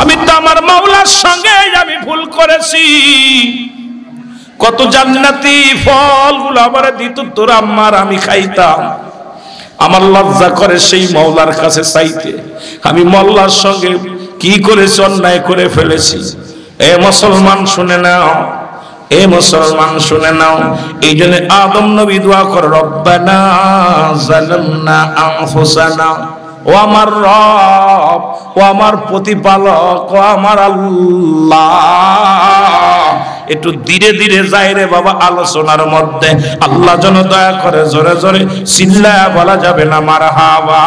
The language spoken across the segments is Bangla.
আমি তো আমার মাওলার সঙ্গে আমি ভুল করেছি। কত জান্নাতি ফলগুলো আমার দিত তোর আম্মার, আমি খাইতাম। আমার লজ্জা করে সেই মাওলার কাছে চাইতে। আমি মাওলার সঙ্গে কি করেছি, অন্যায় করে ফেলেছি। এ মুসলমান শুনে নাও, এ মুসলমান শুনে নাও। এই জন্য আদম নবী দোয়া করে, রব্বানা যালামনা আনফুসানা, ও আমার রব, ও আমার প্রতিপালক, ও আমার আল্লাহ। একটু ধীরে ধীরে যাই রে বাবা আলোচনার মধ্যে। আল্লাহ যেন দয়া করে, জোরে জোরে চিল্লায় বলা যাবে না মারহাবা,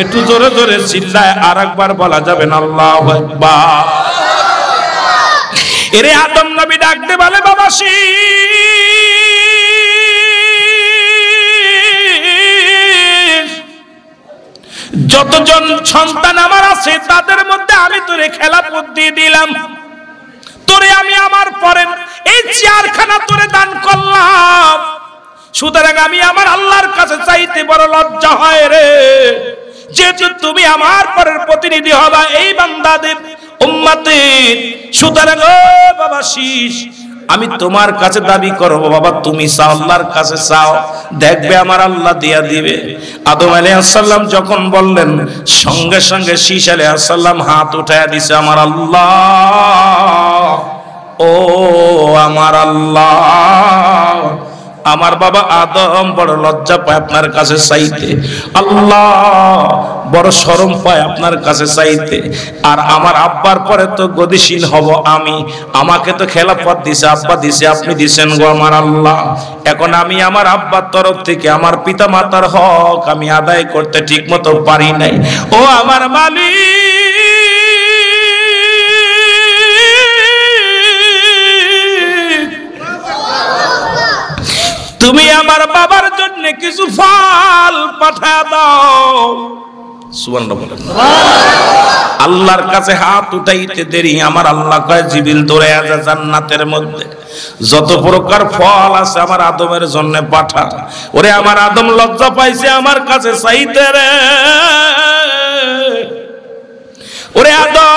একটু জোরে জোরে চিল্লায় আর একবার বলা যাবে না আল্লাহু আকবার। এরে আদম নবী ডাকতে বলে, বাবা যতজন সন্তান আমার আছে তাদের মধ্যে আমি তোরে খেলাফত দিয়ে দিলাম, তোরে আমি আমার পরে এই চেয়ারখানা তোরে দান করলাম। সুতরাং আমি আমার আল্লাহর কাছে চাইতে বড় লজ্জা হয় রে, যেহেতু তুমি আমার পরের প্রতিনিধি হবা এই বান্দাদের উম্মতের। সুতরাং ও বাবা শীষ, আমি তোমার কাছে দাবি করব বাবা, তুমি চাও আল্লাহর কাছে চাও, দেখবে আমার আল্লাহ দিয়া দিবে। আদম আলাইহিস সালাম যখন বললেন, সঙ্গে সঙ্গে শীষ আলাইহিস সালাম হাত উঠায়া দিছে, আমার আল্লাহ, ও আমার আল্লাহ। আমার বাবা আদম বড় লজ্জা পায় আপনার কাছে চাইতে, আল্লাহ বড় শরম পায় আপনার কাছে চাইতে। আর আমার আব্বার পরে তো গদিশীল হব আমি, আমাকে তো খেলাফত দিছে আব্বা দিছে, আপনি দিছেন গো আমার আল্লাহ। এখন আমি আমার আব্বার তরফ থেকে আমার পিতা মাতার হক আমি আদায় করতে ঠিক মতো পারি নাই। ও আমার মালিক, তুমি আমার বাবার জন্য কিছু ফল পাঠায় দাও। সুবহানাল্লাহ বলেন। আল্লাহর কাছে হাত উঠাইতে দেরি আমার আল্লাহ কয়, জিবরিল দৌড়ায়া যা জান্নাতের মধ্যে যত প্রকার ফল আছে আমার আদমের জন্য পাঠা। ওরে আমার আদম লজ্জা পাইছে আমার কাছে চাইতে রে। ওরে আদম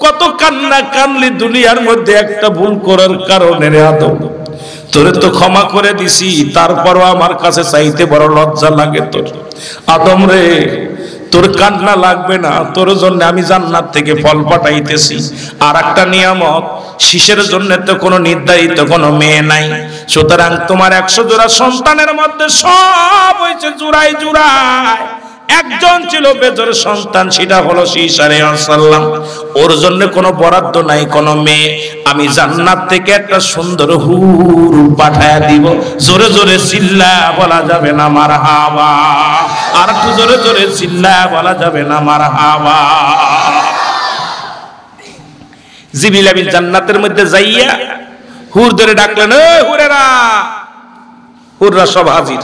কত কান্না কানলি দুনিয়ার মধ্যে একটা ভুল করার কারণে রে আদম, তোরে তো ক্ষমা করে দিছি, তারপরও আমার কাছে চাইতে বড় লজ্জা লাগে তোর। আদম রে, তোর কান্না লাগবে না, তোর জন্য আমি জান্নাত থেকে ফল পাঠাইতেছি। আর একটা নিয়ামত, শিশের জন্য তো কোনো নির্ধারিত কোনো মেয়ে নাই। সুতরাং তোমার 100 জোড়া সন্তানের মধ্যে সব হয়েছে জুড়াই জুড়াই। একজন ছিল বেজর সন্তান, সেটা হলো শীষ আলাইহিস সালাম। ওর জন্য কোনো বরাদ্দ নাই কোনো মেয়ে। আমি জান্নাত থেকে একটা সুন্দর হুর পাঠায়া দিব। জোরে জোরে চিল্লা বলা যাবে না মারহাবা, আর একটু জোরে জোরে চিল্লা বলা যাবে না মারহাবা। জিবরিল আমিন জান্নাতের মধ্যে যাইয়া হুর ধরে ডাকলেন, ও হুরেরা, হুররা সব হাজির।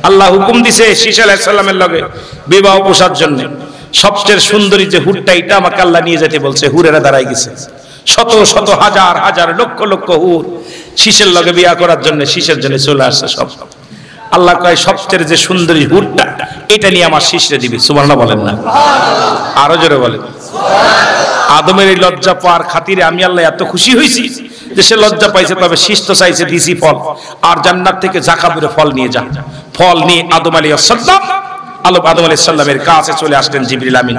আল্লাহ হুকুম দিছে শীষ আলাইহিস সালামের লগে বিবাহ পোষার জন্য। সবচেয়ে সুন্দরী যে হুরটা, এটা আমাকে আল্লাহ নিয়ে যেতে বলছে। হুরেরা দাঁড়াই গেছে, শত শত হাজার হাজার লক্ষ লক্ষ হুর শীষের লগে বিয়া করার জন্য, শীষের জন্য চলে আসছে সব। আল্লাহ কয়, সবচেয়ে যে সুন্দরী হুরটা এটা নিয়ে আমার শীষরে দিবি। সুবহানাল্লাহ বলেন না, আরো জোরে বলেন। আদমের এই লজ্জা পাওয়ার খাতিরে আমি আল্লাহ এত খুশি হয়েছি যে সে লজ্জা পাইছে, তবে শীষ তো চাইছে দিছি ফল। আর জান্নাত থেকে জাকাবুরে ফল নিয়ে যা। ফল নিয়ে আদম আলাইহিস সালাম আদম আলাইহিস সালামের কাছে চলে আসলেন জিবরিল আমিন।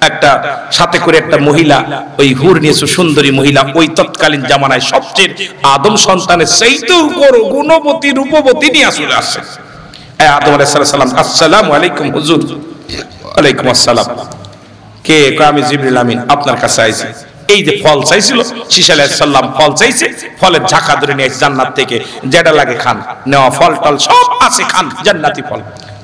একটা সাথে করে একটা মহিলা, ওই হুর নিয়ে সুন্দরী মহিলা, ওই তৎকালীন জামানায় সবচেয়ে আদম সন্তানের চাইতেও বড় গুণবতী রূপবতী নিয়ে চলে আসছে। আদম আলাইহিস সালাম, আসসালামু আলাইকুম হুজুর। ওয়ালাইকুম আসসালাম। কে? আমি জিবরিল আমিন, আপনার কাছে আইছি। এই যে ফল চাইছিল, শীষ আলাইহিস সালাম ফল চাইছে, ফলের ঝাঁকা ধরে নিয়ে জান্নাত থেকে, যেটা লাগে খান, নেওয়া ফল টল সব আছে, খান জান্নাতি ফল।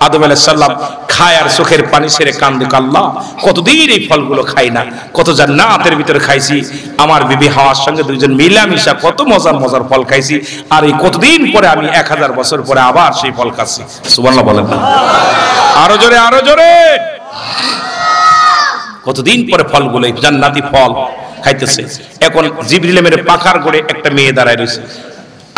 আদম আলাইহিস সালাম খায় আর চোখের পানি ছেড়ে কান্দে, আল্লাহ কতদিন এই ফলগুলো খাই না, কত জান্নাতের ভিতরে খাইছি, আমার বিবি হাওয়ার সঙ্গে দুইজন মিলামিশা কত মজার মজার ফল খাইছি, আর এই কতদিন পরে আমি 1000 বছর পরে আবার সেই ফল খাচ্ছি। সুবহানাল্লাহ বলেন না, আরো জোরে আরো জোরে। কতদিন পরে ফলগুলো, জান্নাতি ফল খাইতেছে। এখন জিবরিল মেরে পাখার করে একটা মেয়ে দাঁড়ায় রয়েছে।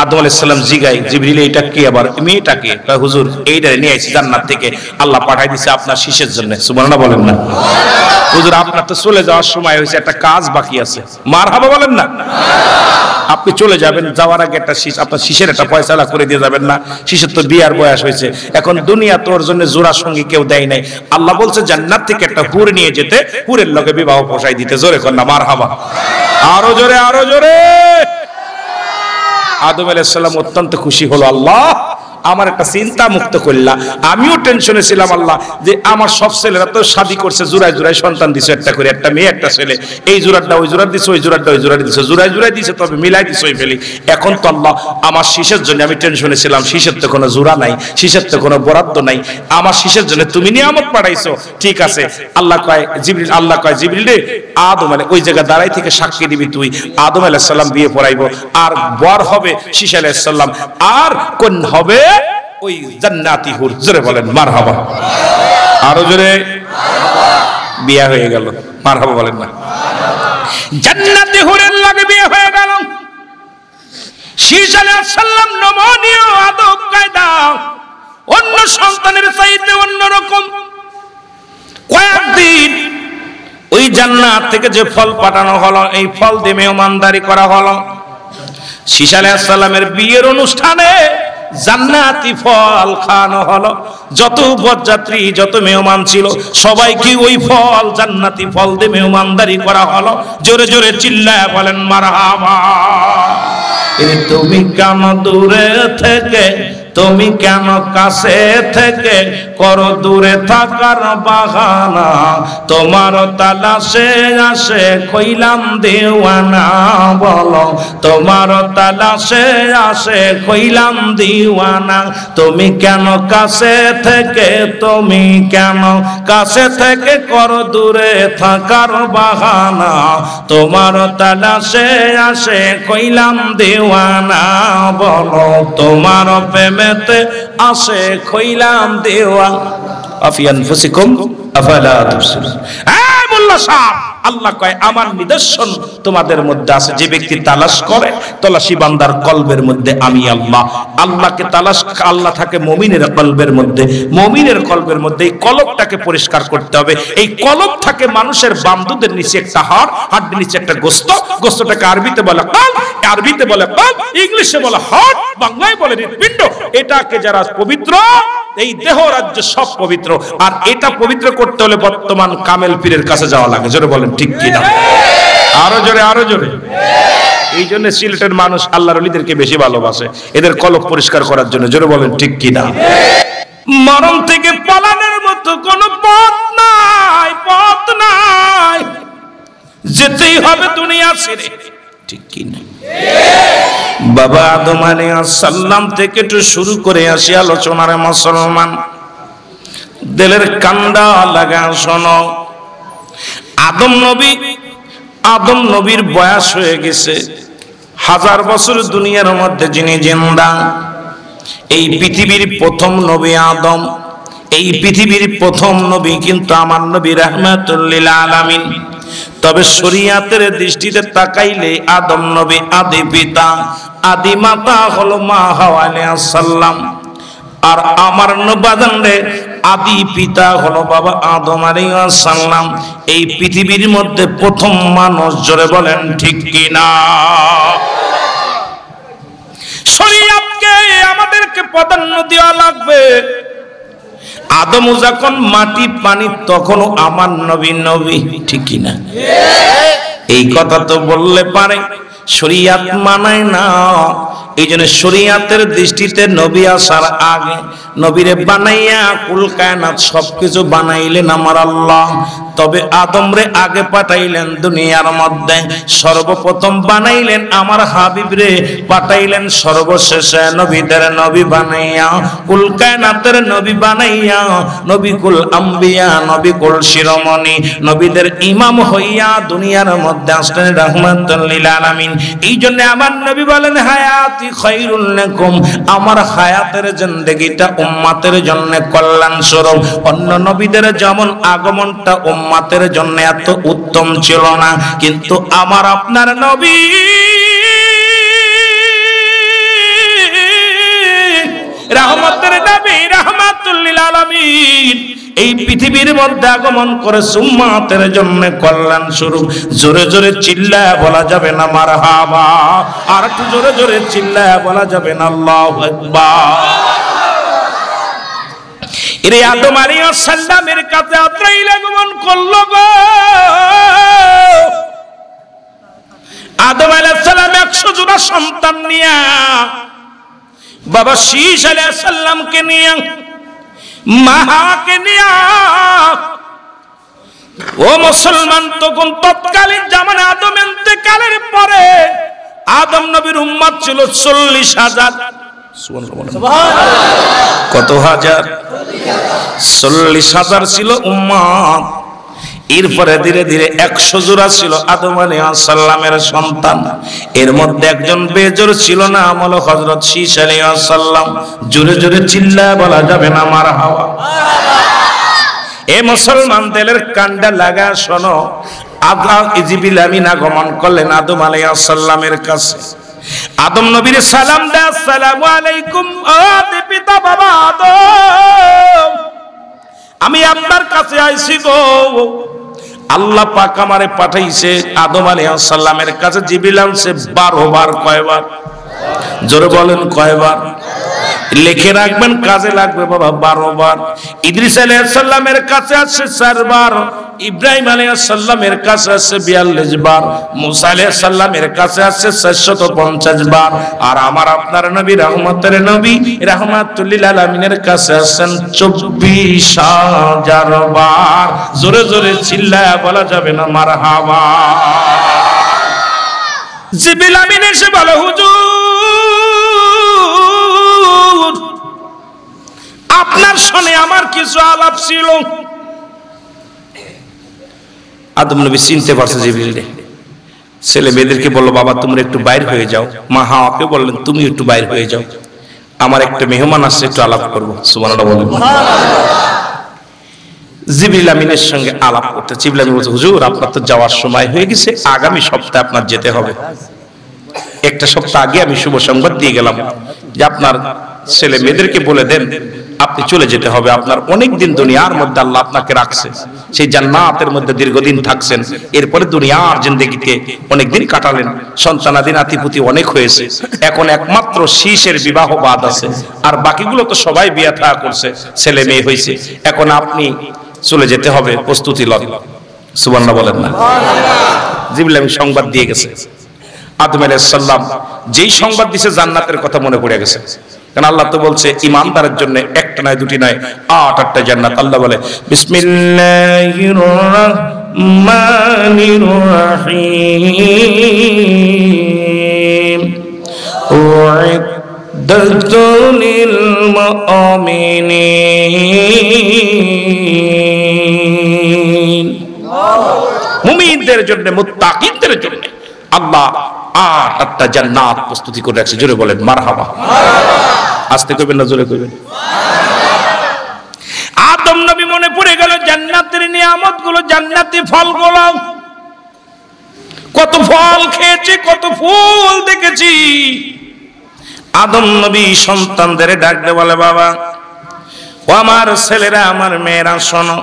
আদম আলাইহিস সালাম জিগাই, জিবরিল এটা কে? আবার মেয়েটা কে? হুজুর এইটা নিয়ে আইছি জান্নাত থেকে, আল্লাহ পাঠাই দিয়েছে আপনার শীষের জন্য। সুবহানাল্লাহ বলেন না। হুজুর আপনার তো চলে যাওয়ার সময় হয়েছে, একটা কাজ বাকি আছে। মারহাবা বলেন না? আপনি চলে যাবেন, যাওয়ার আগে একটা শীষ, আপনার শীষের একটা ফয়সালা করে দিয়ে যাবেন না? শীষের তো বিয়ার বয়স হয়েছে, এখন দুনিয়া তোর জন্য জোড়া সঙ্গী কেউ দেয় নাই। আল্লাহ বলছে জান্নাত থেকে একটা হুর নিয়ে যেতে, হুরের লগে বিবাহ পোষাই দিতে। জোরে কর না মারহাবা, আরো জোরে, আরো জোরে। আদম আলাইহিস সালাম অত্যন্ত খুশি হলো, আল্লাহ আমার একটা চিন্তা মুক্ত করলা। আমিও টেনশনে ছিলাম আল্লাহ, যে আমার সব ছেলেরা তো শাদী করছে, জোড়ায় জোড়ায় সন্তান দিছে, একটা করে, একটা মেয়ে একটা ছেলে, এই জোড়াটা ওই জোড়া দিছে, ওই জোড়াটা ওই জোড়া দিছে, জোড়ায় জোড়ায় দিছে, তবে মিলাই দিছে ওই ফেলি। এখন তো আল্লাহ আমার শীষের জন্য আমি টেনশনে ছিলাম, শীষের তো কোনো জোড়া নাই, শীষের তো কোনো বরাদ্দ নাই, আমার শীষের জন্য তুমি নিয়ামত পাঠাইছো, ঠিক আছে। আল্লাহ কয় জিবরিল, আল্লাহ কয় জিবরিল রে, আদম আলাইহিস, ওই জায়গা দাঁড়াই থেকে সাক্ষী দিবি তুই, আদম আলাইহিস সালাম বিয়ে পড়াইবো, আর বর হবে শীষ আলাইহিস সালাম, আর কোন হবে ওই জান্নাতি হুর। জোরে বলেন মারহাবা, আরো জোরে। বিয়ে হয়ে গেল, মারহাবা বলেন না? জান্নাতি হুরের লাগে বিয়ে হয়ে গেল। শীষ আলাইহিস সালাম নমনীয় আদব কায়দা, অন্য সন্তানের চাইতে অন্যরকম। কয়েকদিন ওই জান্নাত থেকে যে ফল পাঠানো হলো, এই ফল দিয়ে মেহমানদারি করা হলো। শীষ আলাইহিস সালামের বিয়ের অনুষ্ঠানে জান্নাতি ফল খাওয়ানো হলো। যত বরযাত্রী, যত মেহমান ছিল, সবাইকে ওই ফল, জান্নাতি ফল দিয়ে মেহমানদারি করা হলো। জোরে জোরে চিল্লায় বলেন মারহাবা। তুমি কেন দূরে থেকে, তুমি কেন কাছে থেকে করো দূরে থাকার বাহানা, তোমার তালাশে আসে কইলাম দেওয়ানা। বলো তোমার তালাশে আসে কইলাম দিওয়ানা। তুমি কেন কাছে থেকে, তুমি কেন কাছে থেকে করো দূরে থাকার বাহানা, তোমার তালাশে আসে কইলাম দেওয়ানা। বলো তোমার প্রেমে আসে কইলাম দেওয়া। আফিয়ান ফুসিকুম আফালা তুবসিরুন। এই মোল্লা সাহেব, আল্লাহ কয় আমার নিদর্শন তোমাদের মধ্যে আছে। যে ব্যক্তি তালাশ করে, তলাশি বান্দার কলবের মধ্যে আমি আল্লাহ। আল্লাহকে তালাশ, আল্লাহ থাকে মুমিনের কলবের মধ্যে, মুমিনের কলবের মধ্যে। এই কলবটাকে পরিষ্কার করতে হবে। এই কলব থাকে মানুষের বামদুদের নিচে একটা হাড়, হাড়ের নিচে একটা গোস্ত, গোস্তটাকে আরবিতে বলে কলব, আরবিতে বলে কলব, ইংলিশে বলে হার্ট, বাংলায় বলে হৃৎপিণ্ড। এটাকে যারা পবিত্র, এই দেহ রাজ্য সব পবিত্র। আর এটা পবিত্র করতে হলে বর্তমান কামেল পীরের কাছে যাওয়া লাগে। জোরে বলেন ঠিক কিনা? আরো জোরে, আরো জোরে। এই জন্য সিলেটের মানুষ আল্লাহর ওলিদেরকে বেশি ভালোবাসে, এদের কলব পরিষ্কার করার জন্য। জোরে বলেন ঠিক কিনা? মরণ থেকে পালানোর মতো কোনো পথ নাই, পথ নাই, যেতেই হবে দুনিয়া ছেড়ে। ঠিক কিনা? বাবা আদম আলাইহিস সালাম থেকে একটু শুরু করে আসি আলোচনার মুসলমান, দিলের কান্দা লাগা শোনো। আদম নবী, আদম নবীর বয়স হয়ে গেছে 1000 বছর দুনিয়ার মধ্যে যিনি জিন্দা। এই পৃথিবীর প্রথম নবী আদম, এই পৃথিবীর প্রথম নবী কিন্তু আমার নবী রাহমাতুল লিল আলামিন। তবে শরীয়তের দৃষ্টিতে তাকাইলে আদম নবী আদি পিতা, আদি মাতা হলো মা হাওয়া আলাইহিস সালাম। আর আমার নবাজানরে আদি পিতা হলো বাবা আদম আলাইহিস সালাম। এই পৃথিবীর মধ্যে প্রথম মানুষ। জোরে বলেন ঠিক কিনা? শরীয়তকে আমাদেরকে প্রাধান্য দেওয়া লাগবে। আদম যখন মাটি পানি, তখনও আমার নবী নবী। ঠিক কিনা? এই কথা তো বললে পারে, শরীয়ত মানায় না। এই জন্য শরীয়তের দৃষ্টিতে নবী আসার আগে নবীরে বানাইয়া কুল কায়নাত সবকিছু বানাইলেন আমার আল্লাহ। তবে আদম রে আগে পাঠাইলেন দুনিয়ার মধ্যে, সর্বপ্রথম বানাইলেন আমার হাবিব রে, পাঠাইলেন সর্বশেষে নবীদের নবী বানাইয়া, কুল কায়নাতের নবী বানাইয়া, নবী কুল আম্বিয়া, নবী কুল শিরোমণি, নবীদের ইমাম হইয়া দুনিয়ার মধ্যে আসলেন রাহমাতুল লিল আলামিন। এই জন্য আমার নবী বলেন হায়াতি খায়রুল লাকুম, আমার হায়াতের জিন্দেগিটা উম্মতের জন্য কল্যাণ স্বরূপ। অন্য নবীদের যেমন আগমনটা উম্মতের জন্য এত উত্তম ছিল না, কিন্তু আমার আপনার নবী রহমতের নবী, রহমত রাহমাতুল লিল আলামিন এই পৃথিবীর মধ্যে আগমন করে উম্মতের জন্য কল্যাণ স্বরূপ। জোরে জোরে চিল্লায়া বলা যাবে না মারহাবা, আর একটু জোরে জোরে চিল্লায়া বলা যাবে না আল্লাহু আকবার। এরে আদম আলাইহিস সালামের কাছে আজরাইল আগমন করলো গো। আদম আলাইহিস সালাম 100 জোড়া সন্তান নিয়া, বাবা শীশ আলাইহিস সালামকে নিয়া, মাকে নিয়া, ও মুসলমান তখন তৎকালীন জামানা আদম ইন্তেকালের পরে আদম নবীর উম্মত ছিল 40,000। কত হাজার? 40,000 ছিল উম্মত। এরপরে ধীরে ধীরে 100 জোড়া ছিল আদম আলাইহিস সালামের সন্তান। এর মধ্যে একজন বেজোর ছিল না, আমল হযরত শীশ আলাইহিস সালাম। জোরে জোরে চিল্লা বলা যাবে না মারহাবা। এ মুসলমান দিলের কান্ডা লাগা শোনো, আল্লাহ জিবরিল আমিন আগমন করলেন আদম আলাইহিস সালামের কাছে। আদম নবীর সালাম দেয়, আসসালামু আলাইকুম ও পিতা বাবা আদম, আমি আপনার কাছে আইছি গো। আল্লাহ পাক আমারে পাঠাইছে আদম আলাইহিস সালামের কাছে। জিবরিল আনছে 12 বার। কয়বার? জোরে বলেন কয়বার? লিখে রাখবেন, কাজে লাগবে বাবা, 12 বার। ইদ্রিস আলাইহিস সালামের কাছে আসছে 4 বার, ইব্রাহিম আলাইহিস সালামের কাছে আসছে 42 বার, মুসা আলাইহিস সালামের কাছে আসছে 450 বার, আর আমার আপনার নবী রহমতের নবী রাহমাতুল লিল আলামিনের কাছে আসছেন 24,000 বার। জোরে জোরে চিল্লায়া বলা যাবে না মারহাবা। জিবরিল আমিন এসে বলে, হুজুর আপনার সনে আমার কিছু আলাপ ছিল। আদম নবী চিনতে পারছে জিবরিল। ছেলে মেয়েদেরকে বললো, বাবা তোমরা একটু বাইর হয়ে যাও। মা হাওয়াকে বললেন, তুমি একটু বাইর হয়ে যাও, আমার একটা মেহমান আসছে, একটু আলাপ করবো। সুবহানাল্লাহ বলেন। জিবরিল আমিনের সঙ্গে আলাপ করতে। জিবরিল আমিন বলছে, হুজুর আপনার তো যাওয়ার সময় হয়ে গেছে, আগামী সপ্তাহে আপনার যেতে হবে। একটা সপ্তাহ আগে আমি শুভ সংবাদ দিয়ে গেলাম যে আপনার ছেলে মেয়েদেরকে বলে দেন আপনি চলে যেতে হবে। আপনার অনেক দিন দুনিয়ার মধ্যে আল্লাহ আপনাকে রাখছে, সেই জান্নাতের মধ্যে দীর্ঘদিন থাকছেন। এরপরে দুনিয়ার জিন্দেগিতে অনেকদিন কাটালেন, সন্তানাদি নাতিপুতি অনেক হয়েছে। এখন একমাত্র শীষের বিবাহ বাদ আছে, আর বাকিগুলো তো সবাই বিয়ে থা করছে, ছেলে মেয়ে হয়েছে। এখন আপনি চলে যেতে হবে, প্রস্তুতি লন। সুবহানাল্লাহ বলেন না? জিবরিল আমিন সংবাদ দিয়ে গেছে। আদম আলাইহিস সালাম যেই সংবাদ দিছে জান্নাতের কথা মনে পড়ে গেছে। কারণ আল্লাহ তো বলছে ইমানদারের জন্য একটা নয় দুটি নয় 8-8টা জান্নাত। আল্লাহ বলে বিসমিল্লাহির রাহমানির রাহিম উইদ্দাতুল মুমিনিন। মুমিনদের জন্য, মুত্তাকিনদের জন্য আল্লাহ 8-8টা জান্নাত প্রস্তুতি করে রাখছে। জোরে বলেন মারহাবা। আস্তে কইবেন না, জোরে কইবেন। আদম নবী মনে পড়ে গেল জান্নাতের নিয়ামত গুলো, জান্নাতি ফলগুলো। কত ফল খেয়েছি, কত ফুল দেখেছি। আদম নবী সন্তানদের ডাকতে বলে, বাবা ও আমার ছেলেরা, আমার মেয়েরা শোনো,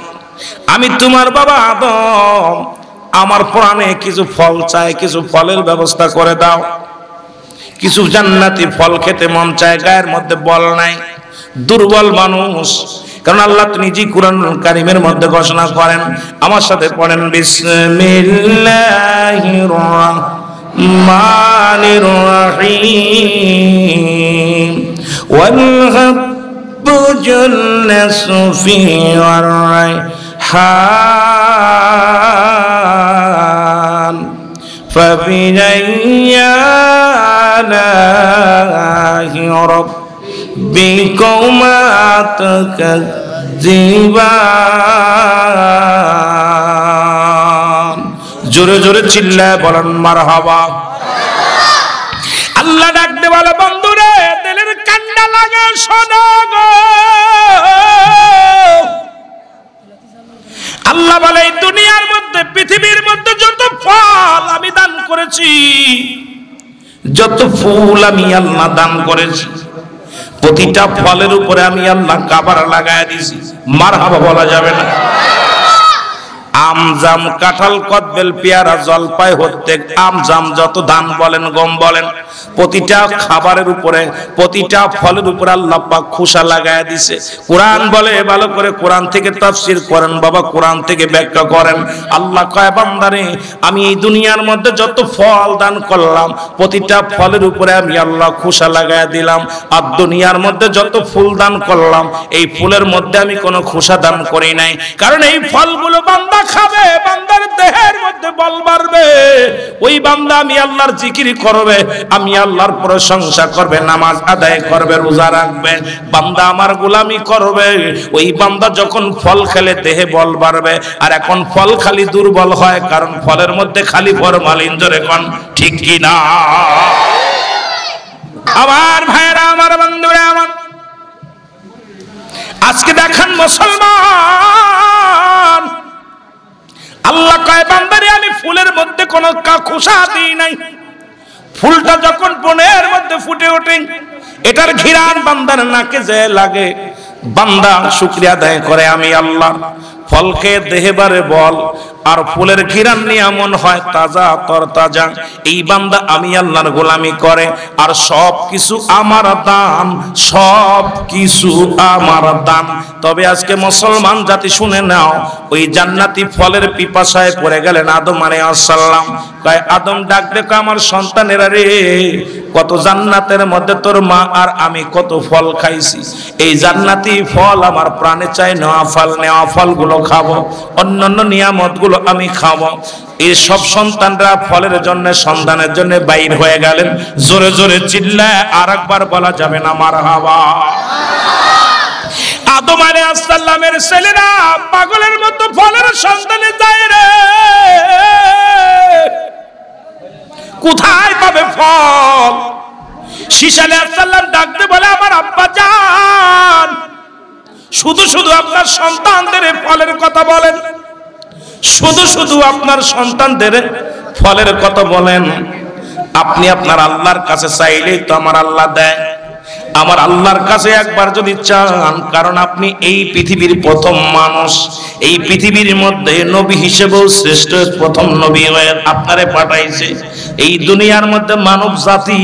আমি তোমার বাবা আদম, আমার প্রাণে কিছু ফল চাই, কিছু ফলের ব্যবস্থা করে দাও। কিছু জান্নাতি ফল খেতে মন চায়, গায়ের মধ্যে বল নাই, দুর্বল মানুষ। কারণ আল্লাহ তো নিজেই কুরআনুল কারীমের মধ্যে ঘোষণা করেন, আমার সাথে পড়েন, বিসমিল্লাহির রাহমানির রাহিম ওয়াল হাব্বু জান্নাতু ফি রাইহান فبأي آلاء ربكما تكذبان। জোরে জোরে চিল্লায় বলেন মারহাবা। আল্লাহ ডাকতে বলে, বন্ধুরে দিলের কান্ডা লাগে শোনো গো। আল্লাহ বলে, এই দুনিয়ার মধ্যে, পৃথিবীর মধ্যে যত ফল আমি দান করেছি, যত ফুল আমি আল্লাহ দান করেছি, প্রতিটা ফলের উপরে আমি আল্লাহ কাবার লাগায় দিয়েছি, মারহাবা বলা যাবে না? আম জাম কাঁঠাল কদবেল পেয়ারা জলপাই হতে আম জাম যত ধান বলেন গম বলেন, প্রতিটা খাবারের উপরে প্রতিটা ফলের উপরে আল্লাহ পাক খোসা লাগায় দিছে। কোরআন বলে, ভালো করে কোরআন থেকে তাফসীর করেন বাবা, কোরআন থেকে ব্যাখ্যা করেন। আল্লাহ কয় বান্দারে আমি এই দুনিয়ার মধ্যে যত ফল দান করলাম প্রতিটা ফলের উপরে আমি আল্লাহ খোসা লাগায় দিলাম, আর দুনিয়ার মধ্যে যত ফুল দান করলাম এই ফুলের মধ্যে আমি কোনো খোসা দান করি নাই। কারণ এই ফলগুলো বান্দা খাবে, বান্দার দেহের মধ্যে বল বাড়বে, ওই বান্দা আমি আল্লাহর জিকির করবে, আমি আল্লাহর প্রশংসা করবে, নামাজ আদায় করবে, রোজা রাখবে, বান্দা আমার গোলামি করবে। ওই বান্দা যখন ফল খেলে দেহে বল বাড়বে। আর এখন ফল খালি দুর্বল হয়, কারণ ফলের মধ্যে খালি ফরমালিন, জোরে কোন ঠিক কি না? আমার ভাইরা, আমার বন্ধুরা, আমার আজকে দেখেন মুসলমান, আল্লাহ কয় বান্দারে আমি ফুলের মধ্যে কোনো খোসা দিই নাই। ফুলটা যখন বনের মধ্যে ফুটে ওঠে এটার ঘিরান বান্দার নাকে যে লাগে, বান্দা শুকরিয়া আদায় করে আমি আল্লাহ। ফল খেয়ে দেহে বারে বল, আর ফুলের ঘিরান নিয়ে এমন হয় তাজা তরতাজা। এই বান্দা আমি আল্লাহর গোলামি করে, আর সব কিছু আমার দান, সব কিছু আমার দান। তবে আজকে মুসলমান জাতি শুনে নাও, ওই জান্নাতি ফলের পিপাসায় পড়ে গেলেন আদম আলাইহিস সালাম। কয় আদম ডাক দেখো আমার সন্তানেরা রে, কত জান্নাতের মধ্যে তোর মা আর আমি কত ফল খাইছি, এই জান্নাতি ফল আমার প্রাণে চাই, নেওয়া ফলগুলো খাবো, অন্যান্য নিয়ামত গুলো আমি খাবো। এই সব সন্তানরা ফলের জন্য সন্তানের জন্য বাইর হয়ে গেলেন। জোরে জোরে চিল্লায় আর একবার বলা যাবে না মারহাবা? আদম আলাইহিস সালামের ছেলেরা পাগলের মতো ফলের সন্ধানে যায় রে, কোথায় পাবে ফল? শীষ আলাইহিস সালাম ডাকতে বলে আমার আব্বা জান, শুধু শুধু আপনার সন্তানদের ফলের কথা বলেন, শুধু শুধু আপনার সন্তানদের ফলের কথা বলেন। আপনি আপনার আল্লাহর কাছে চাইলেই তো আমার আল্লাহ দেয়। আমার আল্লাহর কাছে একবার যদি চান, কারণ আপনি এই পৃথিবীর প্রথম মানুষ, এই পৃথিবীর মধ্যে নবী হিসেবেও শ্রেষ্ঠ প্রথম নবী হয়ে আপনারে পাঠাইছে, এই দুনিয়ার মধ্যে মানব জাতি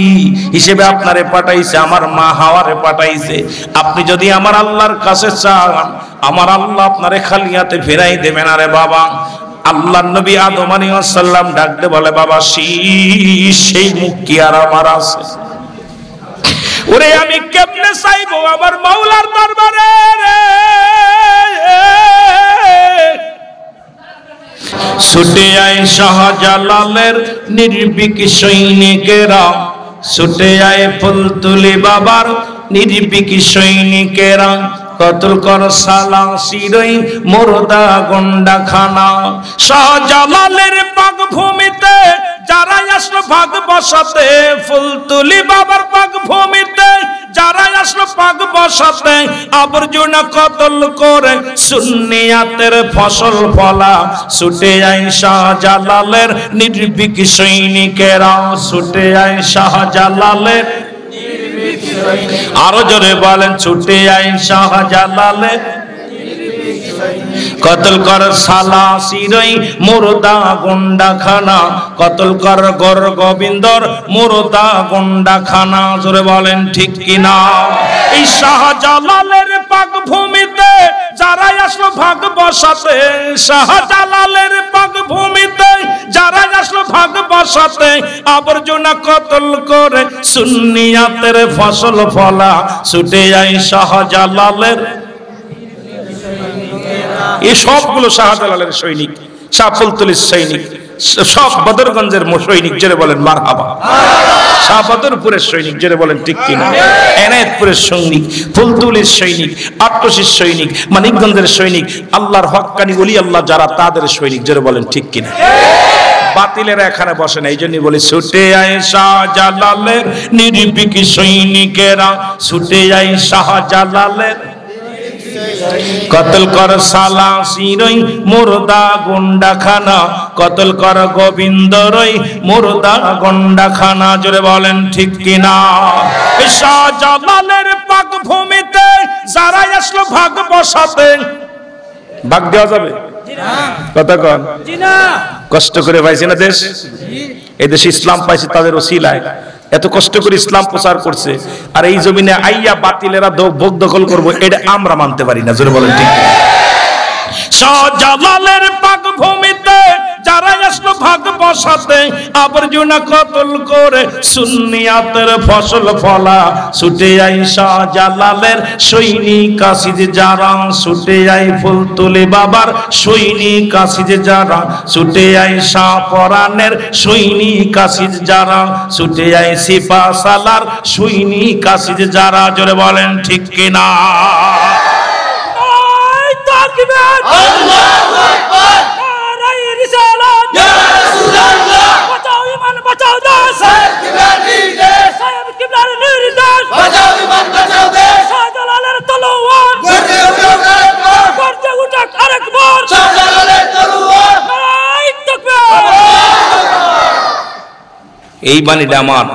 হিসেবে আপনারে পাঠাইছে, আমার মা হাওয়ারে পাঠাইছে। আপনি যদি আমার আল্লাহর কাছে চান, আমার আল্লাহ আপনারে খালি হাতে ফেরাই দেবেন। আরে বাবা, আল্লাহর নবী আদম আলাইহিস সালাম ডাকতে বলে বাবা সেই মুখ কি আর আমার আছে? ওরে আমি কেমনে চাইবো আমার মাওলার দরবারে রে? ছুটে আয় শাহজালালের নির্ভীক সৈনিকেরা, ছুটে আয় ফুলতুলি বাবার নির্ভীক সৈনিকেরা, কতল কর সালা শিরই মুর্দা গন্ডা খানা। শাহজালালের পাক ভূমিতে যারা আসলো ভাগ বসাতে, ফুলতুলি বাবার পাক ভূমিতে যারা আসলো পাক বসাতে, আবর্জনা কতল করে সুন্নিয়াতের ফসল ফলা। ছুটে আয় শাহজালালের নির্ভীক সৈনিকেরা, ছুটে আয় শাহজালালের, আরো জোরে বলেন ছুটে আয় শাহজালালের, কতল কর সালা শিরই মুর্দা গন্ডা খানা, কতল কর গর গোবিন্দর মুর্দা গন্ডা খানা। জোরে বলেন ঠিক কিনা? এই শাহজালালের পাক ভূমিতে যারা আসলো ভাগ বসাতে, শাহজালালের পাক ভূমিতে যারা আসলো ভাগ বসাতে, আবর্জনা কতল করে সুন্নিয়াতের ফসল ফলা। ছুটে আয় শাহজালালের, এই সবগুলো শাহজালালের সৈনিক, শাহ ফুলতুলির সৈনিক, সব বদরগঞ্জের সৈনিক। জোরে বলেন মারহাবা। শাহ বদরপুরের সৈনিক, জোরে বলেন ঠিক কিনা? এনায়েতপুরের সৈনিক, ফুলতুলির সৈনিক, আট্টশির সৈনিক, মানিকগঞ্জের সৈনিক, আল্লাহর হক্কানি ওলি আল্লাহ যারা তাদের সৈনিক। জোরে বলেন ঠিক কিনা? বাতিলেরা এখানে বসে না, এই জন্য বলি ছুটে আয় শাহজালালের নির্ভীক সৈনিকেরা, ছুটে আয় শাহজালালের। কতল কর সালা সিরই মুর্দা গুন্ডাখানা, কতল কর গোবিন্দরই মুর্দা গুন্ডাখানা। জোরে বলেন ঠিক কিনা? শাহজালালের পাক ভূমিতে যারা আসলো ভাগ বসাতে, ভাগ দেওয়া যাবে? কথা কন। কষ্ট করে পাইছে না দেশ, এই দেশে ইসলাম পাইছে তাদের ওসিলায়, এত কষ্ট করে ইসলাম প্রচার করছে, আর এই জমিনে আইয়া বাতিলেরা ভোগ দখল করবো, এটা আমরা মানতে পারি না। জোরে বলেন ঠিক। শাহজালালের পাক ভূমিতে যারা আসলো ভাগ বসাতে, আবর্জনা কতল করে সুন্নিয়াতের ফসল ফলা, ছুটে আই শাহজালালের সৈনিক আসিজ যারা, ছুটে আই ফুলতলি বাবার সৈনিক আসিজ যারা, ছুটে আই শাহপরানের সৈনিক আসিজ যারা, ছুটে আই সিপা সালার সৈনিক আসিজ যারা। জোরে বলেন ঠিক কিনা? আল্লাহু আকবার, নারায়ে রিসালাত, ইয়া রাসূলুল্লাহ, বাঁচাও ঈমান বাঁচাও দেশ, সাহেব কিবলার নির্দেশ, সাহেব কিবলার নির্দেশ, বাঁচাও ঈমান বাঁচাও দেশ, শাহজালালের তলোয়ার গর্জে উঠুক আরেকবার, গর্জে উঠুক আরেকবার, শাহজালালের তলোয়ার, নারায়ে তাকবীর। এই বাণীটা আমার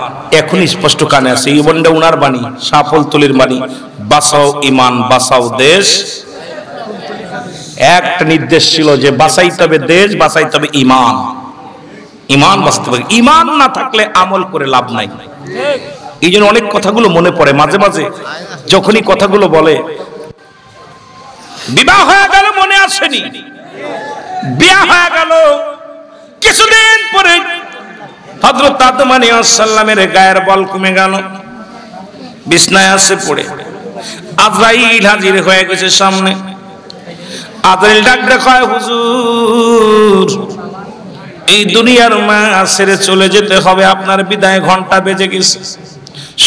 এখনই স্পষ্ট কানে আছে, এই বাণীটা উনার বাণী, শাহফুলতলির বাণী। বাঁচাও ঈমান বাঁচাও দেশ, একটা নির্দেশ ছিল যে বাঁচাইতে হবে দেশ, বাঁচাইতে হবে ঈমান, ঈমান বাঁচতে হবে। ঈমান না থাকলে আমল করে লাভ নাই। এই জন্য অনেক কথাগুলো মনে পড়ে মাঝে মাঝে, যখনই কথাগুলো বলে। বিবাহ হয়ে গেল মনে আসেনি, বিয়া হয়ে গেল কিছুদিন পরে হযরত আদম আলাইহিস সালামের গায়ের বল কমে গেল, বিছনায় আছে পড়ে, আজরাইল হাজির হয়ে গেছে সামনে। আজরাইল ডাক দেখায়, হুজুর এই দুনিয়ার মা ছেড়ে চলে যেতে হবে, আপনার বিদায় ঘন্টা বেজে গেছে,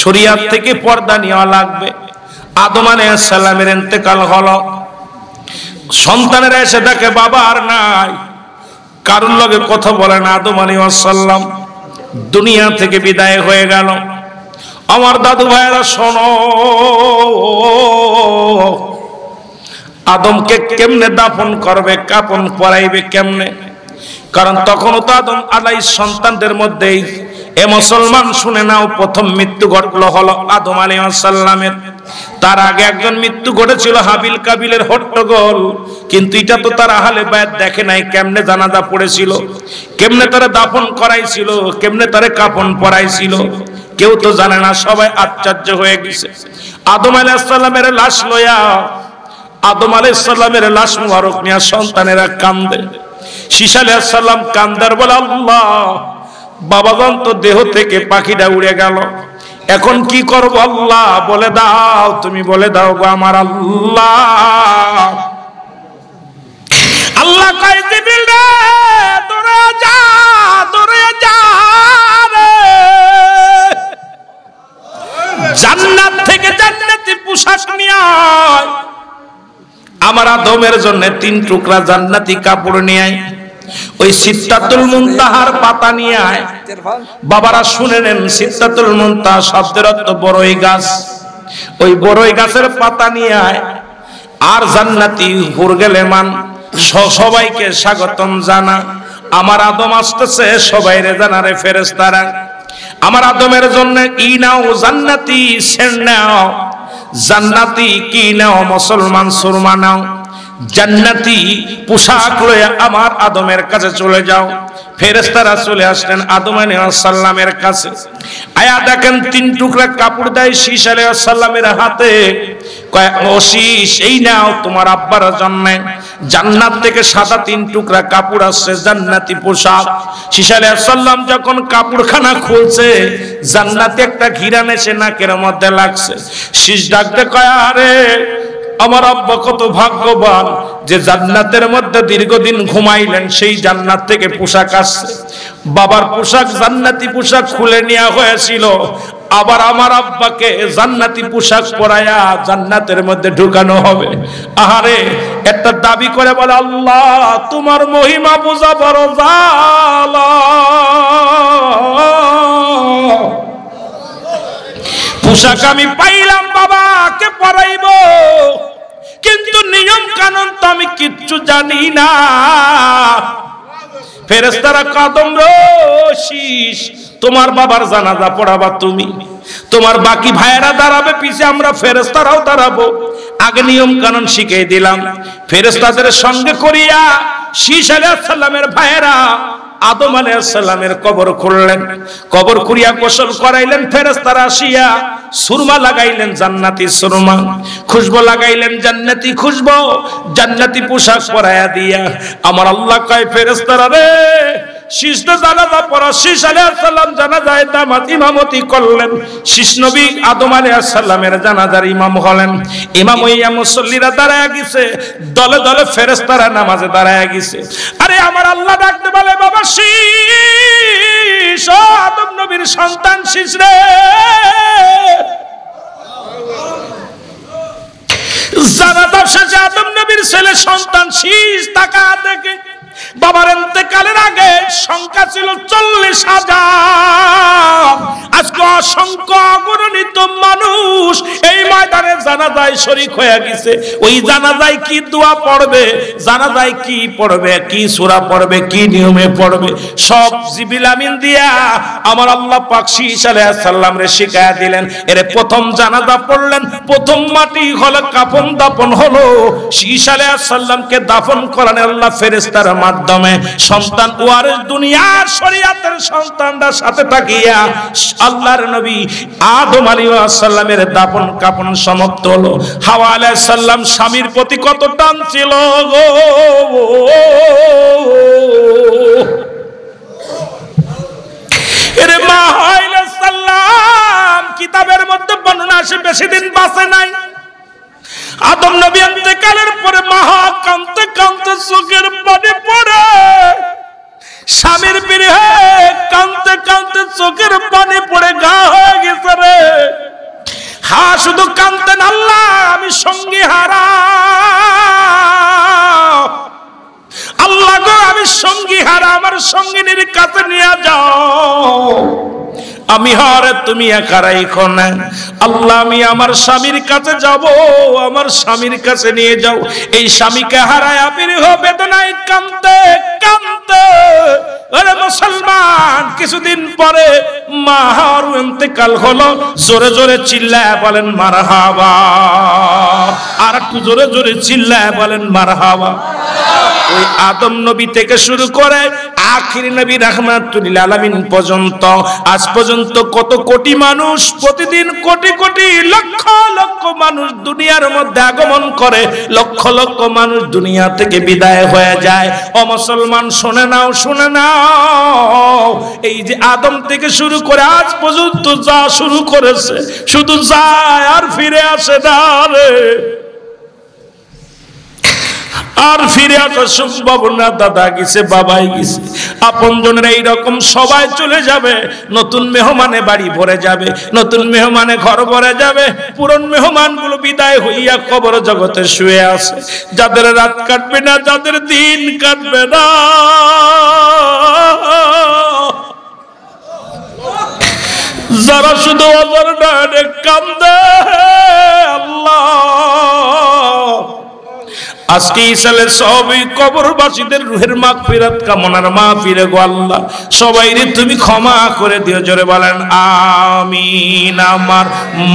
শরীয়ত থেকে পর্দা নেওয়া লাগবে। আদম আলাইহিস সালামের ইন্তেকাল হলো, সন্তানেরা এসে দেখে বাবা আর নাই, কারোর লগে কথা বলে না। আদম আলাইহিস সালাম দুনিয়া থেকে বিদায় হয়ে গেল। আমার দাদু ভাইরা শোনো, আদমকে কেমনে দাফন করবে, কাফন পরাইবে কেমনে? কারণ তখনও তো আদম আলাইহিস সন্তানদের মধ্যেই, এ মুসলমান শুনে নাও, প্রথম মৃত্যু ঘটলো হলো আদম আলাইহিস সালামের। তার আগে একজন মৃত্যু ঘটেছিল, হাবিল কাবিলের হট্টগোল, কিন্তু এটা তো তার আহলে বায়াত দেখে নাই, কেমনে জানাজা পড়েছিল, কেমনে তারা দাফন করাইছিল, কেমনে তারে কাফন পরাইছিল, কেউ তো জানে না। সবাই আশ্চর্য হয়ে গেছে। আদম আলাইহিস সালামের লাশ লইয়া, আদম আলাইহিস সালামের লাশ মুবারক নিয়ে সন্তানেরা কান্দে। শীশ আলাইহিস সালাম কান্দার বলে, আল্লাহ বাবাগণ তো দেহ থেকে পাখিটা উড়ে গেল, এখন কি করব আল্লাহ? বলে দাও, তুমি বলে দাও গো আমার আল্লাহ। আল্লাহ কয়, জিবরিল রে দৌড়ে যা, দৌড়ে যা রে, জান্নাত থেকে জান্নাতি পোশাক নিয়ে আয়, আমার আদমের জন্য 3 টুকরা জান্নাতি কাপড় নিয়ে আয়, ওই সিদরাতুল মুনতাহার পাতা নিয়ে আয়। বাবারা শুনে নেন, সিদরাতুল মুনতাহা শব্দের অর্থ বড়ই গাছ, ওই বড়ই গাছের পাতা নিয়ে আয়। আর জান্নাতি হুর গেলেমান সবাইকে স্বাগতম জানা, আমার আদম আসতেছে, সবাইরে জানারে ফেরেশতারা। আমার আদমের জন্য ই নাও জান্নাতি সেন্ট নাও, জান্নাতি কি নাও মুসলমান সুরমা নাও, জান্নাতি পোশাক লয়ে আমার আদমের কাছে চলে যাও। ফেরেশতারা চলে আসলেন আদম আলাইহিস সালামের কাছে। আয়া দেখেন 3 টুকরা কাপড় দেয় শীশ আলাইহিস সালামের হাতে, কয় ও শীশ, এই নাও তোমার আব্বার জন্য, জান্নাত থেকে সাদা 3 টুকরা কাপড় আসছে, জান্নাতি পোশাক। শীশ আলাইহিস সালাম যখন কাপড়খানা খুলছে, জান্নাতি একটা ঘিরান এসে নাকের মধ্যে লাগছে। শীশ ডাকতে কয়, আরে আমার আব্বা কত ভাগ্যবান যে জান্নাতের মধ্যে দীর্ঘদিন ঘুমাইলেন, সেই জান্নাত থেকে পোশাক আসছে। বাবার পোশাক জান্নাতি পোশাক খুলে নেওয়া হয়েছিল, আবার আমার আব্বাকে জান্নাতি পোশাক পরায়া জান্নাতের মধ্যে ঢুকানো হবে। আহারে, একটা দাবি করে বলে, আল্লাহ তোমার মহিমা বোঝা বড় জালা, পোশাক আমি পাইলাম, বাবাকে পরাইব, কিন্তু নিয়ম কানুন তো আমি কিচ্ছু জানি না। ফেরেশতারা কদম রশিস, তোমার বাবার জানাজা পড়াবা তুমি, তোমার বাকি ভাইয়েরা দাঁড়াবে পিছে, আমরা ফেরেশতারাও দাঁড়াবো। আগে নিয়ম কানুন শিখিয়ে দিলাম। ফেরেশতাদের সঙ্গে করিয়া শীশ আলাইহিস সালামের ভাইয়েরা আদম আলাইহিস সালামের কবর খুঁড়লেন, কবর খুঁড়িয়া গোসল করাইলেন। ফেরেশতারা আসিয়া সুরমা লাগাইলেন, জান্নাতি সুরমা, খুশবু লাগাইলেন, জান্নাতি খুশবু, জান্নাতি পোশাক পরাইয়া দিয়া আমার আল্লাহ কয় ফেরেশতারা রে, শীষে জানাজা পড়া, শীষ আলাইহিস সালাম জানাজায় দামাত ইমামতি করলেন। শীষ নবী আদম আলাইহিস সালামের জানাজার ইমাম হলেন। ইমাম হইয়া মুসল্লিরা দাঁড়ায় গেছে, দলে দলে ফেরেশতারা নামাজে দাঁড়ায় গেছে। আরে আমার আল্লাহ ডাকতে বলে বাবা শীষ, ও আদম নবীর সন্তান শীষ রে, জানাজা শেষে আদম নবীর ছেলে সন্তান শীষ তাকা দেখে বাবার ইন্তেকালের আগে সংখ্যা ছিল 40,000। আজকে অসংখ্য অগণিত মানুষ এই ময়দানে জানাজায় শরীক হয়ে গেছে। ওই জানাজায় কি দোয়া পড়বে, জানাজায় কি পড়বে, কি সূরা পড়বে, কি নিয়মে পড়বে, সব জিবরিল আমিন দিয়া আমার আল্লাহ পাক শীষ আলাইহিস সালাম রে শিখায়া দিলেন। এর প্রথম জানাজা পড়লেন, প্রথম মাটি হলো কাফন দাফন হলো। শীষ আলাইহিস সালামকে দাফন করালেন আল্লাহ ফেরেশতার মাধ্যমে। সন্তান ওয়ারিস দুনিয়ার শরীয়তের সন্তানরা সাথে থাকিয়া আল্লাহর নবী আদম আলাইহিস সালামের দাফন কাফন সমাপ্ত হলো। হাওয়া আলাইহিস সালাম স্বামীর প্রতি কত টান ছিল গো, এর মা আলাইহিস সালাম কিতাবের মধ্যে বর্ণনা আসে বেশি দিন বাঁচে নাই। আদম নবী ইন্তেকালের পরে মা কাঁদতে কাঁদতে চোখের পানি পড়ে, স্বামীর বিরহে কাঁদতে কাঁদতে চোখের পানি পড়ে গা হয়ে গেছে রে। হা শুধু কাঁদতেন, আল্লাহ আমি সঙ্গী হারা, আল্লাহ গো আমি সঙ্গী হারা, আমার সঙ্গিনীর কাছে নিয়ে যাও, আমি হারে তুমি একা রাইখো না। আল্লাহ আমি আমার স্বামীর কাছে যাব, আমার স্বামীর কাছে নিয়ে যাও। এই স্বামীকে হারায় বিরহ বেদনায় কাঁদতে কাঁদতে আরে মুসলমান কিছুদিন পরে মাহার ইন্তেকাল হলো। জোরে জোরে চিল্লায় বলেন মারহাবা, আর একটু জোরে জোরে চিল্লায় বলেন মারহাবা। ওই আদম নবী থেকে শুরু করে আখির নবী রাহমাতুল লিল আলামিন পর্যন্ত আজ পর্যন্ত কত কোটি মানুষ, প্রতিদিন কোটি কোটি লক্ষ লক্ষ মানুষ দুনিয়ার মধ্যে আগমন করে, লক্ষ লক্ষ মানুষ দুনিয়া থেকে বিদায় হয়ে যায়। ও মুসলমান শুনে নাও, শুনে নাও, এই যে আদম থেকে শুরু করে আজ পর্যন্ত যা শুরু করেছে শুধু যায় আর ফিরে আসে না রে, আর ফিরে আসা সম্ভব না। দাদা গেছে, বাবাই গেছে, আপন জনের এইরকম সবাই চলে যাবে। নতুন মেহমানে বাড়ি ভরে যাবে, নতুন মেহমানে ঘর ভরে যাবে। পুরন মেহমান গুলো বিদায় হইয়া কবর জগতে শুয়ে আছে। যাদের রাত কাটবে না, যাদের দিন কাটবে না, যারা শুধু অজর ডানে কান্দে আল্লাহ, আজকে ইসালে সবই কবরবাসীদের রুহের মাগফিরাত কামনার মাহফিলে গো আল্লাহ, সবাই রে তুমি ক্ষমা করে দিও। জোরে বলেন আমিন। আমার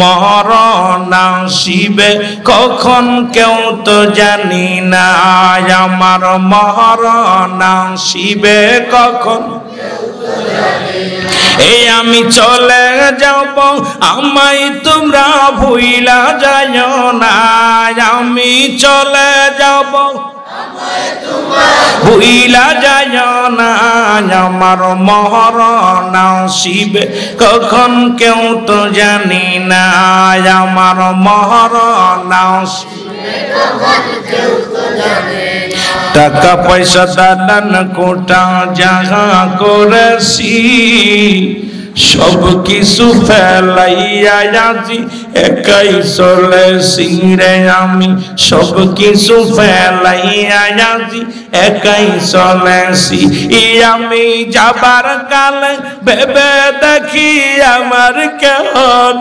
মরণ আসিবে কখন কেউ তো জানি না, আমার মরণ আসিবে কখন এই আমি চলে যাব, আমায় তোমরা ভুইলা যাইও না, আমি চলে যাব ভুইলা যাইও না, আমার মরণ আসিবে কখন কেউ তো জানি না, আমার মরণ আসিবে কখন কেউ তো জানি না। টাকা পয়সা দান কোটা যাহা করেছি সব কিছু ফেলাইয়া আজি একাই চলেছি রে আমি, সব কিছু ফেলাইয়া আজি একাই চলেছি। আমি যাবার কালে ভেবে দেখি আমার কেহ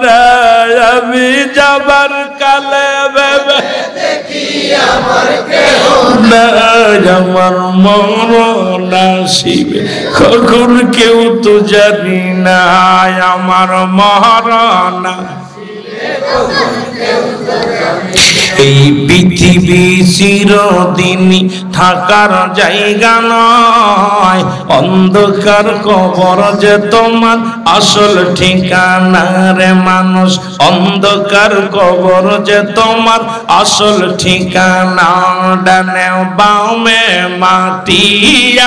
নাই, আমি যাবার কালে ভেবে দেখি আমার কেহ নাই, আমার মরণ আসিবে কখন কেউ তো জানি না, আমার মরণ এই পৃথিবী চিরদিনই থাকার জায়গা নয়, অন্ধকার কবর যে তোমার আসল ঠিকানা রে মানুষ, অন্ধকার কবর যে তোমার আসল ঠিকানা। ডানে বামে মাটি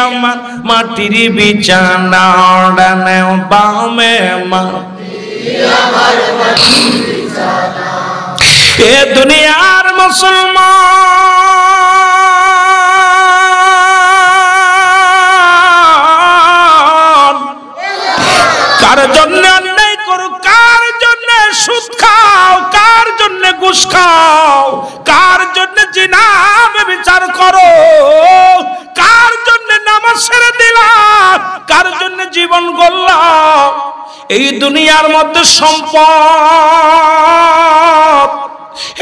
আমার মাটির বিছানা, ডানে বামে এ দুনিয়ার মুসলমান কার জন্য অন্যায় করো, কার জন্য সুদ খাও, কার জন্য ঘুষ খাও, কার জন্য জিনা বিচার করো, কার জন্য নামাজ ছেড়ে দিলাম, কার জন্য জীবন গড়লাম। এই দুনিয়ার মধ্যে সম্পদ,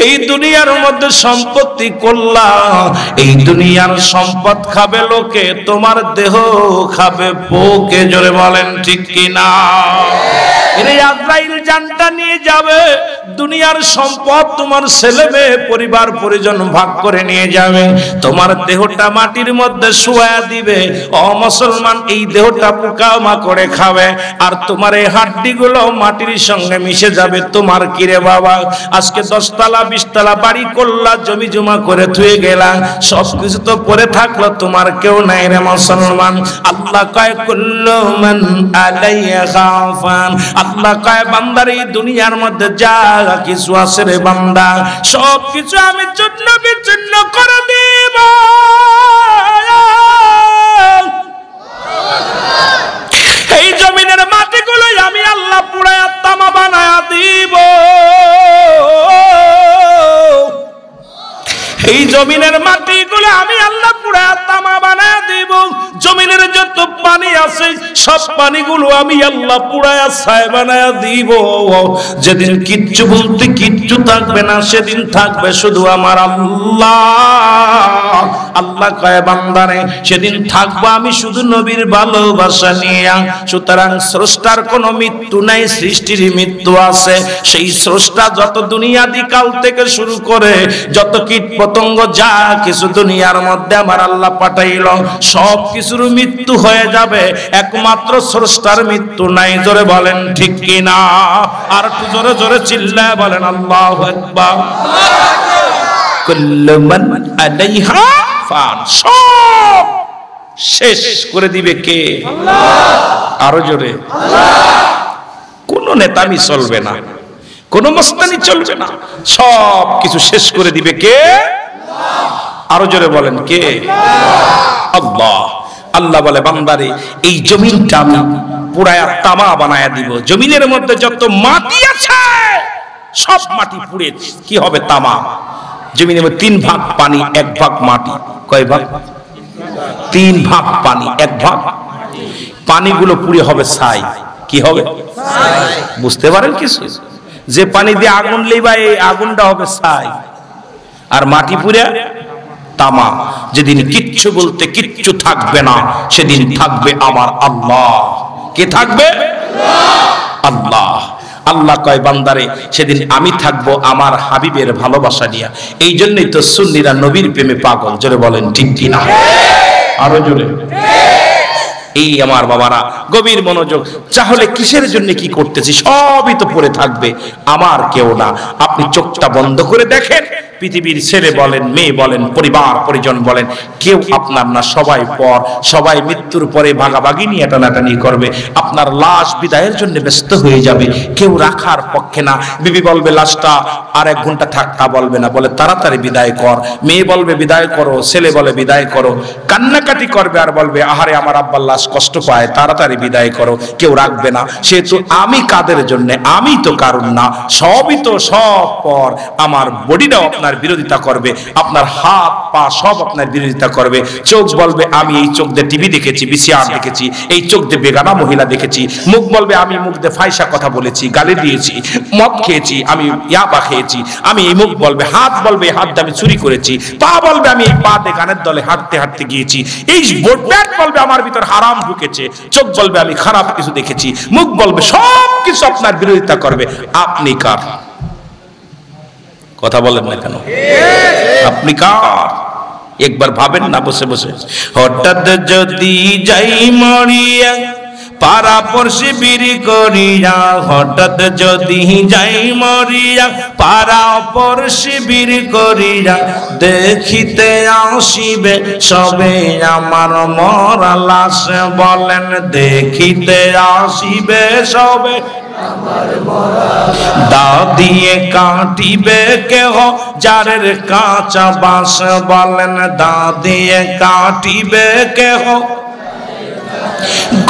এই দুনিয়ার মধ্যে সম্পত্তি করলাম, এই দুনিয়ার সম্পদ খাবে লোকে, তোমার দেহ খাবে পোকে। জোরে বলেন ঠিক কিনা? এরে আজরাইল জানটা নিয়ে যাবে, দুনিয়ার সম্পদ তোমার ছেলে মেয়ে পরিবার পরিজন ভাগ করে নিয়ে যাবে, তোমার দেহটা মাটির মধ্যে শুয়া দিবে। ও মুসলমান, এই দেহটা পোকামাকড়ে খাবে, আর তোমার এই হাড্ডিগুলো মাটির সঙ্গে মিশে যাবে। তোমার কিরে বাবা, আজকে 10 তলা 20 তলা বাড়ি করলা, জমি জমা করে থুয়ে গেলা, সবকিছু তো পরে থাকলো, তোমার কেউ নাই রে মুসলমান। আল্লাহ কয় কুল্লু মান আলাইহা ফান, আল্লাহ কয় বান্দার এই দুনিয়ার মধ্যে যা কিছু আছে রে বান্দা, সব কিছু আমি চূর্ণ বিচূর্ণ করে দিব। এই জমিনের মাটিগুলো আমি আল্লাহ পুড়ায়া তামা বানায়া দিব। এই জমিনের মাটিগুলো আমি আল্লাহ পুড়ায়া তামা বানায়া দিব। জমিনের যত পানি আছে সব পানিগুলো আমি আল্লাহ পুড়ায়া ছাই বানায়া দিব। যেদিন কিচ্ছু বলতে কিচ্ছু থাকবে না, সেদিন থাকবে শুধু আমার আল্লাহ। আল্লাহ কয় বান্দারে, সেদিন থাকবো আমি শুধু নবীর ভালোবাসা নিয়ে। সুতরাং স্রষ্টার কোনো মৃত্যু নাই, সৃষ্টির মৃত্যু আছে। সেই স্রষ্টা যত দুনিয়াদি কাল থেকে শুরু করে যত কীট পতঙ্গ যা কিছু দুনিয়ার মধ্যে আমার আল্লাহ পাঠাইল, সব কিছুর মৃত্যু হয়ে যাবে, একমাত্র স্রষ্টার মৃত্যু নাই। জোরে বলেন ঠিক কিনা? আর একটু জোরে জোরে চিল্লায় বলেন আল্লাহু আকবার। কুল্লু মান আলাইহা ফান, সব শেষ করে দিবে কে? আল্লাহ। আরো জোরে আল্লাহ। কোন নেতামি চলবে না, কোন মস্তানি চলবে না, সব কিছু শেষ করে দিবে কে? আল্লাহ। আরো জোরে বলেন কে? আল্লাহ। আল্লাহ বলে বান্দারে, এই জমিনটা আমি পুরায়া তামা বানায়া দিব। জমিনের মধ্যে যত মাটি আছে সব মাটি পুড়ে কি হবে? তামা। জমিনের মধ্যে 3 ভাগ পানি, 1 ভাগ মাটি। কয় ভাগ? 3 ভাগ পানি, 1 ভাগ পানিগুলো পুড়ে হবে ছাই। কি হবে? ছাই। বুঝতে পারেন কিছু? যে পানি দিয়ে আগুন লেবা, এই আগুনটা হবে ছাই, আর মাটি পুড়ে তামা। যেদিন কিচ্ছু বলতে কিচ্ছু থাকবে না, সেদিন থাকবে আমার আল্লাহ। কে থাকবে? আল্লাহ। আল্লাহ কয় বান্দারে, সেদিন আমি থাকবো আমার হাবিবের ভালোবাসা নিয়ে। এই জন্যই তো সুন্নিরা নবীর প্রেমে পাগল। জোরে বলেন ঠিক কিনা? আরো জোরে। এই আমার বাবারা, গভীর মনোযোগ। তাহলে কিসের জন্য কি করতেছি? সবই তো পড়ে থাকবে, আমার কেউ না। আপনি চোখটা বন্ধ করে দেখেন, পৃথিবীর ছেলে বলেন, মেয়ে বলেন, পরিবার পরিজন বলেন, কেউ আপনার না, সবাই পর, সবাই মৃত্যুর পরে ভাগাভাগি নিয়ে টানাটানি করবে। আপনার লাশ বিদায়ের জন্য ব্যস্ত হয়ে যাবে, কেউ রাখার পক্ষে না। বিবি বলবে লাশটা আর 1 ঘন্টা থাকা বলবে না, বলে তাড়াতাড়ি বিদায় কর। মেয়ে বলবে বিদায় করো, ছেলে বলে বিদায় করো। কান্নাকাটি করবে আর বলবে আহারে আমার আব্বার লাশ কষ্ট পায়, তাড়াতাড়ি বিদায় করো। কেউ রাখবে না। সেহেতু আমি কাদের জন্য? আমি তো কারণ না, সবই তো সব পর। আমার বডিটাও আপনার বিরোধিতা করবে, আপনার হাত পা সব আপনার বিরোধিতা করবে। চোখ বলবে আমি এই চোখ দিয়ে টিভি দেখেছি, বিসিআর দেখেছি, এই চোখ দিয়ে বেগানা মহিলা দেখেছি। মুখ বলবে আমি মুখ দিয়ে ফাইসা কথা বলেছি, গালি দিয়েছি, মদ খেয়েছি, আমি ইয়াবা খেয়েছি। আমি এই মুখ বলবে, হাত বলবে হাত দিয়ে আমি চুরি করেছি, পা বলবে আমি এই পা দিয়ে গানের দলে হাঁটতে হাঁটতে গিয়েছি, এই পেট বলবে আমার ভিতর হারাম ঢুকেছে, চোখ বলবে আমি খারাপ কিছু দেখেছি, মুখ বলবে সব কিছু আপনার বিরোধিতা করবে। আপনি কার? কথা বলেন না কেন? আপনি কার? একবার ভাবেন না বসে বসে। হঠাৎ যদি যাই মরিয়া পাড়া পড়শি বিড়ি করিয়া, হঠাৎ যদি যাই মরিয়া পাড়া পড়শি বিড়ি করিয়া, দেখিতে আসিবে সবে আমার মরা লাশ। বলেন দেখিতে আসিবে সবে দা দিয়ে কাটিবে কেহ জারের কাঁচা বাঁশ। বলেন দা দিয়ে কাটিবে কেহ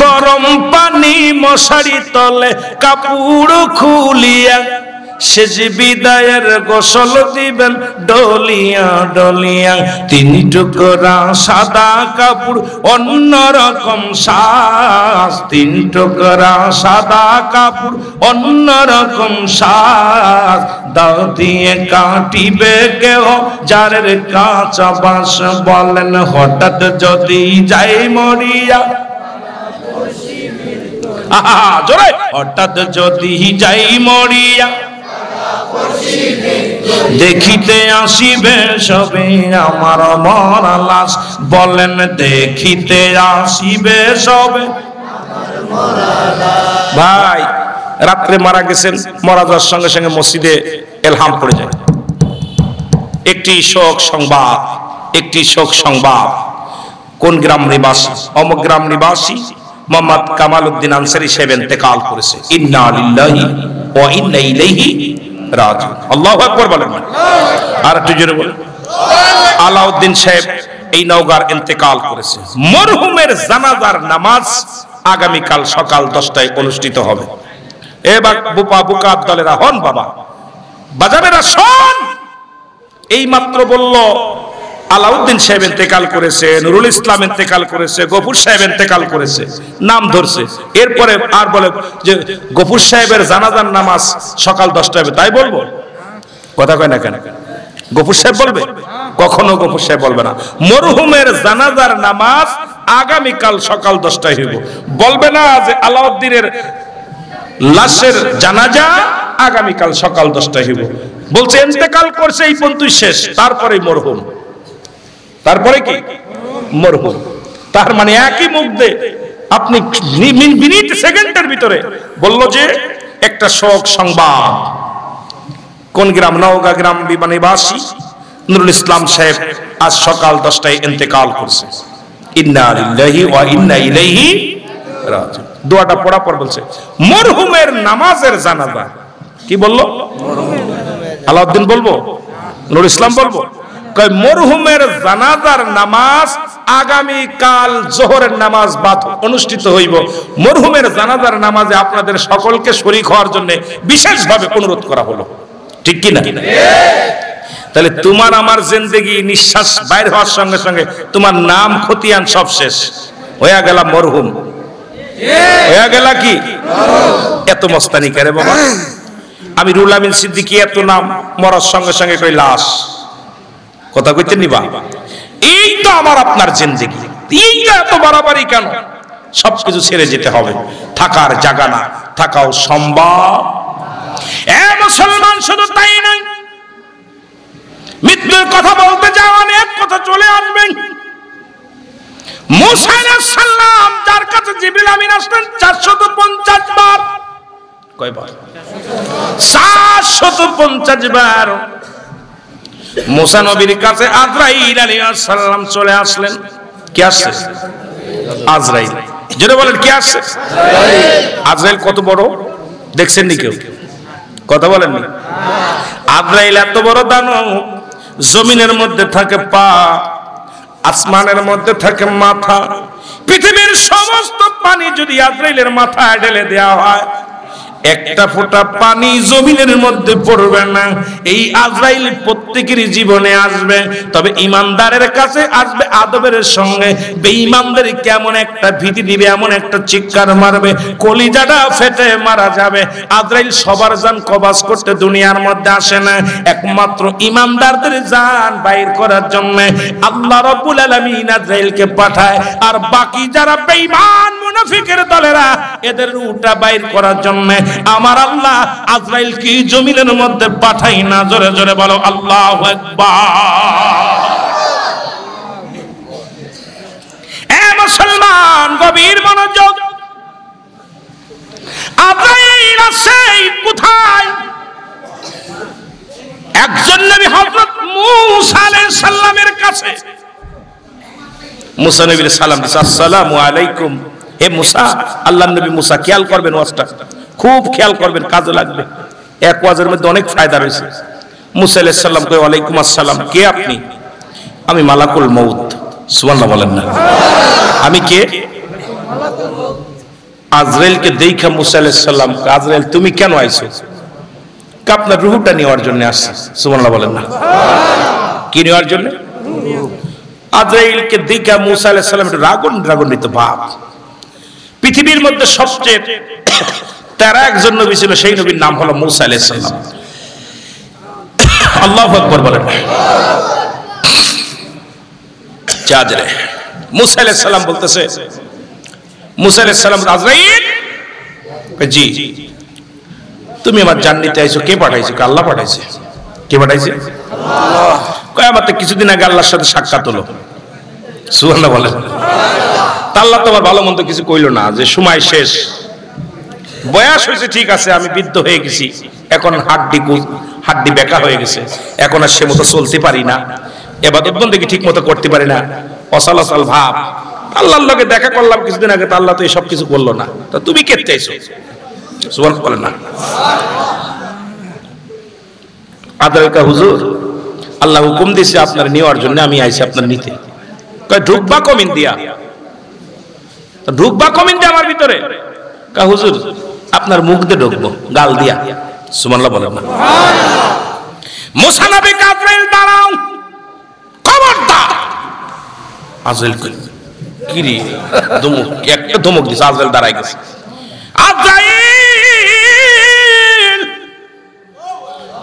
গরম পানি মশারি তলে কাপড় খুলিয়া, শেষ বিদায়ের গোসল দিবেন ডলিয়া ডলিয়া। 3 টুকরা সাদা কাপড় অন্যরকম সাজ, 3 টুকরা সাদা কাপড় অন্যরকম সাজ। দাও দিয়ে কাটিবে কেহ জারের কাঁচা বাঁশ। বলেন হঠাৎ যদি যাই মরিয়া, জোরে হঠাৎ যদি যাই মরিয়া, দেখিতে আসিবে সবে আমার মরা লাশ। বলেন দেখিতে আসিবে সবে। ভাই রাত্রে মারা গেছেন, মারা যাওয়ার সঙ্গে সঙ্গে মসজিদে এলহাম পড়ে যায়। একটি শোক সংবাদ, একটি শোক সংবাদ। কোন গ্রাম নিবাসী? অমুক গ্রাম নিবাসী মোহাম্মদ কামাল উদ্দিন আনসারী সাহেব ইন্তেকাল করেছে। ইন্না লিল্লাহি ওয়া ইন্না ইলাইহি রাজিউন। আল্লাহু আকবার বলেন। আর একটু জোরে বলেন। আলাউদ্দিন সাহেব এই নওগাঁর ইন্তেকাল করেছে। মরহুমের জানাজার নামাজ আগামীকাল সকাল 10টায় অনুষ্ঠিত হবে। এবার বুপা বুকাত দলেরা হন বাবা, বাজাবেরা শোন। এই মাত্র বলল আলাউদ্দিন সাহেব ইন্তেকাল করেছে, নুরুল ইসলাম ইন্তেকাল করেছে, গফুর সাহেব ইন্তেকাল করেছে, নাম ধরছে। এরপরে আর বলে যে গফুর সাহেবের জানাজার নামাজ সকাল 10টায় হবে, তাই বলবো? কথা কয় না কেন? গফুর সাহেব বলবে? কখনো গফুর সাহেব বলবে না। মরহুমের জানাজার নামাজ আগামীকাল সকাল 10টায় হইব। বলবে না যে আলাউদ্দিনের লাশের জানাজা আগামীকাল সকাল 10টায় হইব। বলছে ইন্তেকাল করছে এই পর্যন্ত শেষ, তারপরে মরহুম, তারপরে কি মরহুম। তার মানে একই মুখ দিয়ে আপনি মিনিট সেকেন্ডের ভিতরে বললো যে একটা শোক সংবাদ। কোন গ্রাম? নওগাঁ গ্রাম নিবাসী নুরুল ইসলাম সাহেব আজ সকাল 10টায় ইন্তেকাল করছে। ইন্না লিল্লাহি ওয়া ইন্না ইলাইহি রাজিউন। দোয়াটা পড়ার পর বলছে মরহুমের নামাজের জানাজা। কি বললো? আলাউদ্দিন বলবো? নুরুল ইসলাম বলবো? মরহুমের জানাজার নামাজ আগামী কাল জোহরের নামাজ বাদ অনুষ্ঠিত হইব। মরহুমের জানাজার নামাজে আপনাদের সকলকে শরীক হওয়ার জন্য বিশেষভাবে অনুরোধ করা হলো। ঠিক কি না? তাহলে তোমার আমার জিন্দেগি নিঃশ্বাস বাইর হওয়ার সঙ্গে সঙ্গে তোমার নাম খতিয়ান সব শেষ হয়ে গেলাম মরহুম, হয়ে গেল কি? এত মস্তানি করে বাবা। আমি রুহুল আমিন সিদ্দিকী এত নাম মরার সঙ্গে সঙ্গে কই লাশ। কথা কইতে নিবা? এই তো আমার আপনার জিন্দেগি, এইটা এত বাড়াবাড়ি কেন? সবকিছু ছেড়ে যেতে হবে, থাকার জায়গা না থাকাও সম্ভব। মুসলমান শুধু তাই নয়, মৃত্যুর কথা বলতে যাওয়া অনেক কথা চলে আসবেন। মুসা আলাইহিস সালাম যার কাছে জিবরিল আমিন আসলেন 450 বার, কয়বার? 750 বার মুসা নবীর কাছে আজরাইল আলাইহিস সালাম চলে আসলেন। কে আসছে? আজরাইল। যেটা বলেন কে আসছে? আজরাইল কত বড় দেখছেন নি কেউ? কথা বলেননি? আজরাইল এত বড় দানব, জমিনের মধ্যে থাকে পা, আসমানের মধ্যে থাকে মাথা। পৃথিবীর সমস্ত পানি যদি আজরাইলের মাথায় ঢেলে দেওয়া হয়, একটা ফোঁটা পানি জমিনের মধ্যে পড়বে না। এই আজরাইল প্রত্যেকের জীবনে আসবে, তবে ইমানদারের কাছে আসবে আদবের সঙ্গে। বেঈমানদের কেমন একটা ভীতি দিবে, এমন একটা চিৎকার মারবে, কলিজাটা ফেটে মারা যাবে। আজরাইল সবার জান কবাজ করতে দুনিয়ার মধ্যে আসে না, একমাত্র ইমানদারদের জান বাইর করার জন্য আল্লাহ রাব্বুল আলামিন আজরাইলকে পাঠায়। আর বাকি যারা বেঈমান মুনাফিকের দলেরা, এদের রূহটা বাইর করার জন্য আমার আল্লাহ আজরাইল কি জমিনের মধ্যে পাঠাই না। জোরে জোরে বলো আল্লাহু আকবার। এ মুসলমান, গভীর মনোযোগ। আজরাইল আসে কোথায়? একজন নবী হযরত মূসা আলাইহিস সালামের কাছে। মূসা নবীর সালাম দিছে, আসসালামু আলাইকুম। হে মূসা, আল্লাহর নবী মূসা, খেয়াল করবেন ওয়াজটা, খুব খেয়াল করবেন, কাজে লাগবে। এক ওয়াজের মধ্যে অনেক ফায়দা রয়েছে। মূসা আলাইহিস সালাম কয়, ওয়ালাইকুম আসসালাম। কে আপনি? আমি মালাকুল মউত। সুবহানাল্লাহ বলেন না। আমি কে? আজরাইলকে দেখা মূসা আলাইহিস সালাম, আজরাইল তুমি কেন আইছো? আপনার রূহটা নেওয়ার জন্য আসছে। সুবহানাল্লাহ বলেন না। কি নেওয়ার জন্য? আজরাইলকে দেখা মূসা আলাইহিস সালাম একটু রাগান্বিত ভাব। পৃথিবীর মধ্যে সবচেয়ে তারা একজন নবী ছিল, সেই নবীর নাম হলো মূসা আলাইহিস সালাম। আল্লাহু আকবার বলেন। চাঁদরে মূসা আলাইহিস সালাম বলতেছে, মূসা আলাইহিস সালাম, আজরাইল জি, তুমি আমার জান নিতে আইছো, কে পাঠাইছে? আল্লাহ পাঠাইছে। কে পাঠাইছে? আল্লাহ। কয় আমার তো কিছুদিন আগে আল্লাহর সাথে সাক্ষাৎ হলো। সুবহানাল্লাহ বলেন। আল্লাহ তোমার ভালো মন্দ কিছু কইলো না, যে সময় শেষ, বয়স হয়েছে ঠিক আছে, আমি বৃদ্ধ হয়ে গেছি, এখন হাড্ডি বেঁকা হয়ে গেছে, এখন আর সে মতো চলতে পারি না, ইবাদত বন্দেগী ঠিক মতো করতে পারি না, অসাল অসাল ভাব। আল্লাহর লগে দেখা করলাম কিছুদিন আগে, তো আল্লাহ তো এই সব কিছু করলো না, তো তুমি কেটে আইছো? সুবহানাল্লাহ বলেন না। আদালকা হুজুর, আল্লাহ হুকুম দিয়েছে আপনার নেওয়ার জন্য, আমি আইছি আপনার নিতে। কয় ঢুকবা কমিন দিয়া? ঢুকবা কমিন দিয়ে আমার ভিতরে? কা হুজুর আপনার মুখ দিয়ে ঢুকবো, গাল দিয়া। সুবহানাল্লাহ বলেন না। মূসা নবী আজরাইল, দাঁড়াও, খবরদার। আজরাইল কই কি রে? ধমক, একটা ধমক দিছে, আজরাইল দাঁড়াই গেছে। আজরাইল,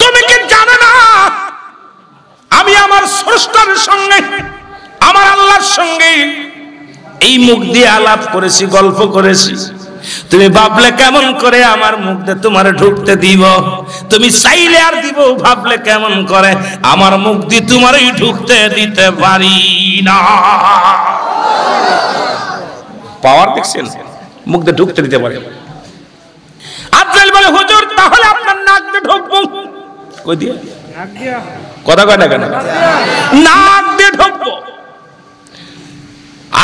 তুমি কি জানো না আমি আমার স্রষ্টার সঙ্গে, আমার আল্লাহর সঙ্গে এই মুখ দিয়ে আলাপ করেছি, গল্প করেছি। তুমি ভাবলে কেমন করে আমার মুখ দিয়ে তোমার ঢুকতে দিব? তুমি চাইলে আর দিব, ভাবলে কেমন করে আমার মুখ দিয়ে তোমারই ঢুকতে দিতে পারি না। পাওয়ার দেখছেন? মুখ দিয়ে ঢুকতে দিতে পারে। আজরাইল বলে, হুজুর তাহলে আপনার নাক দিয়ে ঢুকবো। কই দিয়ে? নাক দিয়ে। কথা কয় না কেন? নাক দিয়ে ঢুকবো।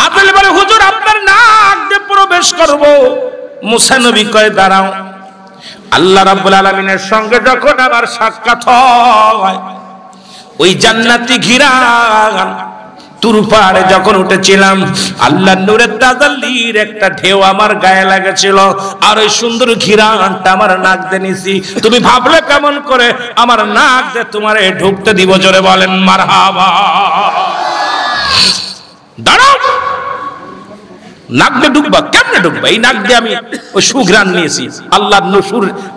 আজরাইল বলে, হুজুর আপনার নাক দিয়ে প্রবেশ করব। মূসা নবী কয়, দাঁড়াও, আল্লাহ রাব্বুল আলামিনের সঙ্গে যখন আমার সাক্ষাৎ হয়, ওই জান্নাতি ঘিরান তুর পাহাড়ে যখন উঠেছিলাম, আল্লাহর নূরের তাজাল্লির একটা ঢেউ আমার গায়ে লেগেছিল, আর ওই সুন্দর ঘিরানটা আমার নাক দিয়ে নিছি। তুমি ভাবলে কেমন করে আমার নাক দিয়ে তোমারে ঢুকতে দিব? জোরে বলেন মারহাবা। দাঁড়াও, নাক দিয়ে ঢুকবা? কেমনে ঢুকবা? এই নাক দিয়ে আমি ওই সুঘ্রাণ নিয়েছি।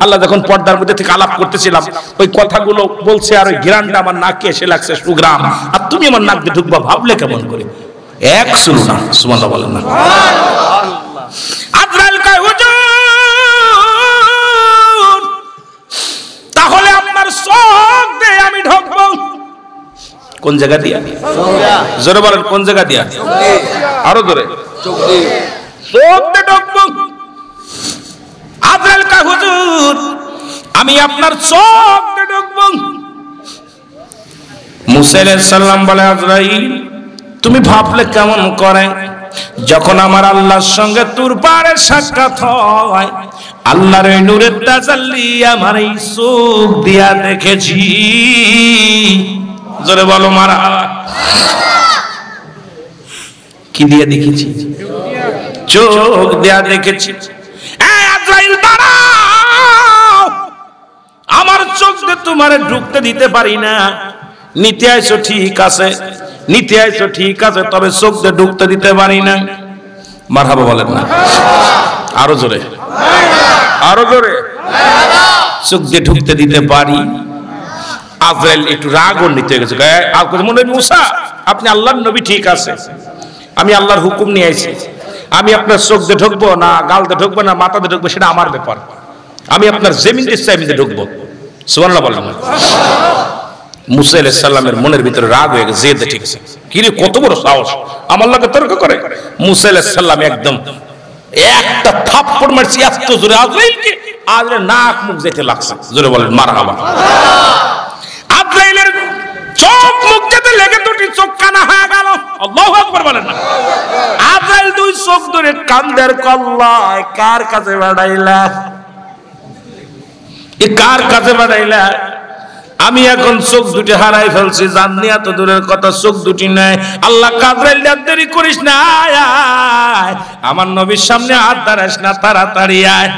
আল্লাহ যখন পর্দার মধ্যে থেকে আলাপ করতেছিলাম, ওই কথাগুলো বলছে, আর ওই ঘ্রাণটা আমার নাকে এসে লাগছে, সুঘ্রাণ। আর তুমি আমার নাক দিয়ে ঢুকবা, ভাবলে কেমন করে? এক শুনো না, সুবহানাল্লাহ বলেন না। আজরাইল কয়, হুজুর তাহলে আপনার চোখ দিয়ে আমি ঢুকবো। কোন জায়গা দিয়া? জোরে বলেন, কোন জায়গা দিয়া? আরো জোরে। চোখ দিয়ে ঢুকবো। আজরাইল কয়, হুজুর আমি আপনার চোখ ঢুকবো। মুসা আলাইহিস সালাম বলে আজরাইল তুমি ভাবলে কেমন করে, যখন আমার আল্লাহর সঙ্গে তুর পারে সাক্ষাৎ হয়, আল্লাহর এই নূরের তাজাল্লি আমার এই চোখ দিয়া দেখেছি। জোরে বলো মারহাবা। কি দিয়া দেখেছি? চোখ দিয়া দেখেছি। এই আজরাইল দাঁড়াও, আমার চোখ দিয়ে তোমারে ঢুকতে দিতে পারি না। নিতে আইছো ঠিক আছে, নিতে আইছো ঠিক আছে, তবে চোখ দিয়ে ঢুকতে দিতে পারি না। মারহাবা বলেন না, আরো জোরে, আরো জোরে। চোখ দিয়ে ঢুকতে দিতে পারি। আজরাইল একটু রাগান্বিত হয়ে গেছে। মনে হয় মুসা আপনি আল্লাহর নবী ঠিক আছে, আমি আল্লাহর হুকুম নিয়ে আইছি, আমি আপনার চোখ দিয়ে ঢুকবো না গাল দিয়ে ঢুকবো না মাথা দিয়ে ঢুকবো সেটা আমার ব্যাপার, আমি আপনার জমিন ইচ্ছা আমি ঢুকবো। সুবহানাল্লাহ বলেন। মুসা আলাইহিস সালামের মনের ভিতরে রাগ হয়ে গেছে, জেদ ঠিক আছে, কি রে কত বড় সাহস আমার লগে তর্ক করে। মুসা আলাইহিস সালাম একদম একটা থাপ্পড় মারছে এত জোরে আজরাইলকে, আজরাইল নাক মুখ যেতে লাগছে। জোরে বলেন মারহাবা। আজরাইলের চোখ মুখ যেতে লেগে দুটি চোখ কানা হয়ে গেল। আল্লাহু আকবার বলেন না। আজরাইল দুই চোখ ধরে কান্দের কল্লায় কার কাছে বাড়াইলা, এ কার কাছে বাড়াইলা? আমি এখন চোখ দুটি হারাই ফেলছি, জাননি এত দূরের কথা চোখ দুটি নাই। আল্লাহ আজরাইল দেরি করিস না, আয় আমার নবীর সামনে হাত দাঁড়াস না, তাড়াতাড়ি আয়।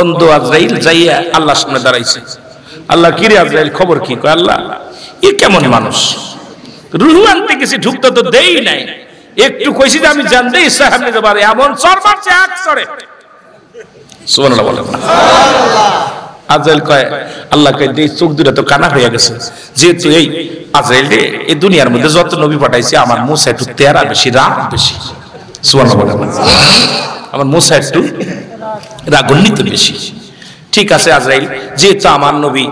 অন্ধ আজরাইল যাইয়া আল্লাহর সামনে দাঁড়াইছে। আল্লাহ কি রে আজরাইল খবর কি? কয় আল্লাহ এ কেমন মানুষ, রুহু আনতে গেছি ঢুকতে তো দেই নাই, একটু কইছি যে আমি জানতে ইচ্ছা সামনে যাবো, এমন চর মারছে এক চড়ে। সুবহানাল্লাহ বলেন। আজরাইল কয় আল্লাহ কয় এই চোখ দুটো তো কানা হয়ে গেছে, যেহেতু এই আজরাইল রে এই দুনিয়ার মধ্যে যত নবী পাঠাইছে আমার মুসা একটু তেরা বেশি, রাগ বেশি। সুবহানাল্লাহ বলেন। আমার মুসা একটু রাগান্বিত বেশি। ঠিক আছে আজরাইল, যেহেতু আমার নবী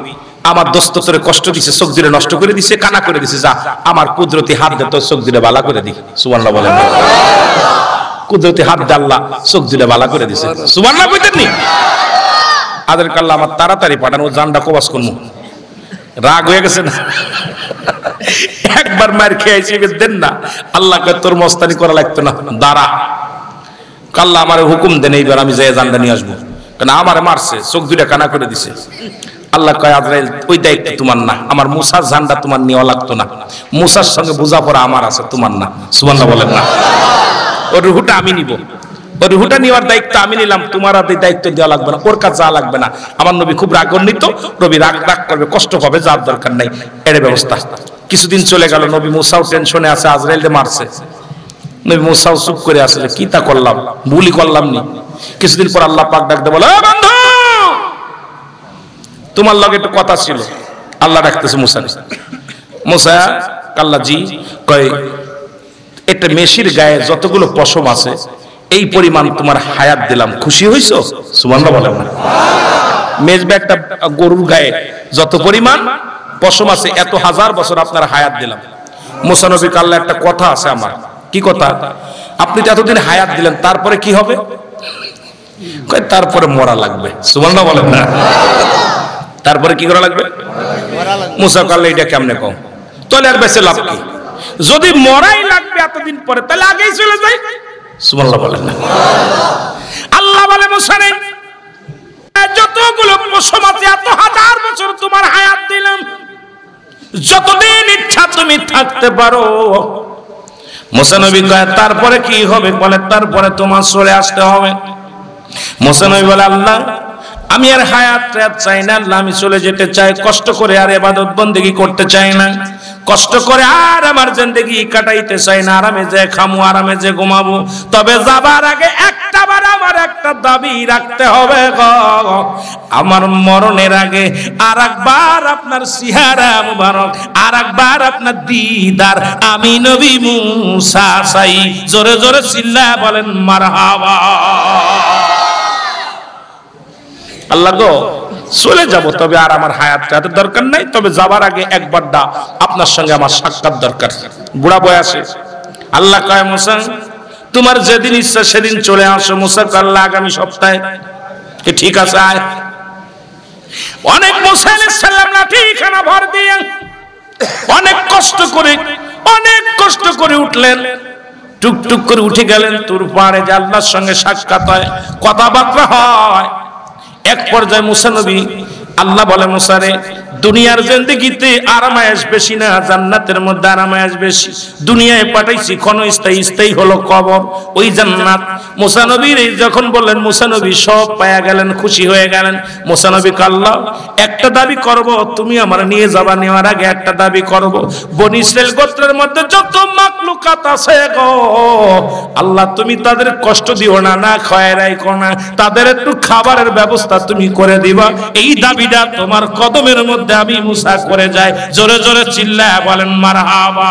আমার দোস্তরে কষ্ট দিছে, চোখ দুটো নষ্ট করে দিছে, কানা করে দিছে, যা আমার কুদরতি হাত দিয়ে তোর চোখ দুটো বালা করে দি। সুবহানাল্লাহ বলেন। কুদরতি হাত দিয়ে আল্লাহ চোখ দুটো বালা করে দিছে। সুবহানাল্লাহ কইতেন নি? আদের কাল্লা আমার তাড়াতাড়ি পাঠানো জানটা কবাস করবো, রাগ হয়ে গেছে না, একবার মার খেয়েছি দেন না। আল্লাহকে তোর মস্তানি করা লাগতো না, দাঁড়া কাল্লা আমার হুকুম দেন, এইবার আমি যাই জানটা নিয়ে আসবো, কারণ আমার মারছে চোখ দুইটা কানা করে দিছে। আল্লাহ কয় আজরাইল ওই দায়িত্ব তোমার না, আমার মুসার জানটা তোমার নেওয়া লাগতো না, মুসার সঙ্গে বোঝাপড়া আমার আছে, তোমার না। সুবহানাল্লাহ বলেন না। ওর রুহুটা আমি নিব, ওর রুহুটা নেওয়ার দায়িত্ব আমি নিলাম, তোমার আর দায়িত্ব দেওয়া লাগবে না, ওর কাছে যা লাগবে না। আমার নবী খুব রাগান্বিত, নবী রাগ করবে, কষ্ট পাবে, যার দরকার নাই, এর ব্যবস্থা। কিছুদিন চলে গেল, নবী মুসাও টেনশনে আছে, আজরাইল মারছে। নবী মুসাও চুপ করে আসলে কি তা করলাম, ভুলই করলাম নি। কিছুদিন পর আল্লাহ পাক ডাক দিয়ে বলে বন্ধু তোমার লগে একটু কথা ছিল। আল্লাহ ডাকতেছে মুসা, মুসা কাল্লা জি কয় একটা মেশির গায়ে যতগুলো পশম আছে এই পরিমাণ তোমার হায়াত দিলাম, খুশি হইছো? সুবহানাল্লাহ বলেন না। মেজবা একটা গরুর গায়ে যত পরিমাণ পশম আছে এত হাজার বছর আপনার হায়াত দিলাম। মুসা নবী আল্লাহ একটা কথা আছে আমার, কি কথা? আপনি তো এতদিন হায়াত দিলেন, তারপরে কি হবে? কয় তারপরে মরা লাগবে। সুবহানাল্লাহ বলেন না। তারপরে কি করা লাগবে? মুসা কাল্লা এটা কেমনে কম, তাহলে আর বেঁচে লাভ কি? যদি মরাই লাগবে এতদিন পরে তাহলে আগেই চলে যাই। সুবহানাল্লাহ বলেন না। আল্লাহ বলে মুসা রে যতগুলো পশম আছে এত হাজার বছর তোমার হায়াত দিলাম, যতদিন ইচ্ছা তুমি থাকতে পারো। মুসা নবী কয় তারপরে কি হবে? বলে তারপরে তোমার চলে আসতে হবে। মুসা নবী বলে আল্লাহ আমি আর হায়াত চাই না, আল্লাহ আমি চলে যেতে চাই, কষ্ট করে আর ইবাদত বন্দেগী করতে চাই না, কষ্ট করে আর আমার জিন্দেগি কাটাইতে চাই না, আরামে যে খামু আরামে যে ঘুমাবো। তবে যাবার আগে একটাবার আমার একটা দাবি রাখতে হবে গো, আমার মরণের আগে আর একবার আপনার চেহারা মুবারক, আর একবার আপনার দিদার আমি নবী মুসা চাই। জোরে জোরে চিল্লায়া বলেন মারহাবা। আল্লাহ গো চলে যাব, তবে আর আমার হায়াতটা দরকার নাই, তবে যাবার আগে একবার দা আপনার সঙ্গে আমার সাক্ষাৎ দরকার, বুড়া বয়সে। আল্লাহ কয় মুসা তোমার যেদিন ইচ্ছা সেদিন চলে আসো। মুসা আল্লাহ আগামী সপ্তাহে কি ঠিক আছে? আয়। অনেক মুসা আলাইহিস সালাম লাঠিখানা ভর দিয়ে অনেক কষ্ট করে উঠলেন, টুকটুক করে উঠে গেলেন তুর পাহাড়ে, যে আল্লাহর সঙ্গে সাক্ষাৎ হয়, কথাবার্তা হয়। এক পর্যায়ে মুসা নবী, আল্লাহ বলে মুসা রে, দুনিয়ার জিন্দেগিতে আরামায়েশ বেশি না, জান্নাতের মধ্যে আরামায়েশ বেশি। দুনিয়ায় পাঠাইছি ক্ষণস্থায়ী হলো কবর, ওই জান্নাত। মুসা নবীর যখন বললেন, মুসা নবী সব পায়া গেলেন, খুশি হয়ে গেলেন। মুসা নবী আল্লাহ একটা দাবি করব, তুমি আমার নিয়ে যাবা, নেওয়ার আগে একটা দাবি করব, বনি ইসরাইল গোত্রের মধ্যে যত মাখলুকাত আছে গো আল্লাহ, তুমি তাদের কষ্ট দিও না, না খায় রাখো না, তাদের একটু খাবারের ব্যবস্থা তুমি করে দিবা। এই দাবিটা তোমার কদমের মধ্যে আমি মুসা করে যাই। জোরে জোরে চিল্লায়া বলেন মারহাবা।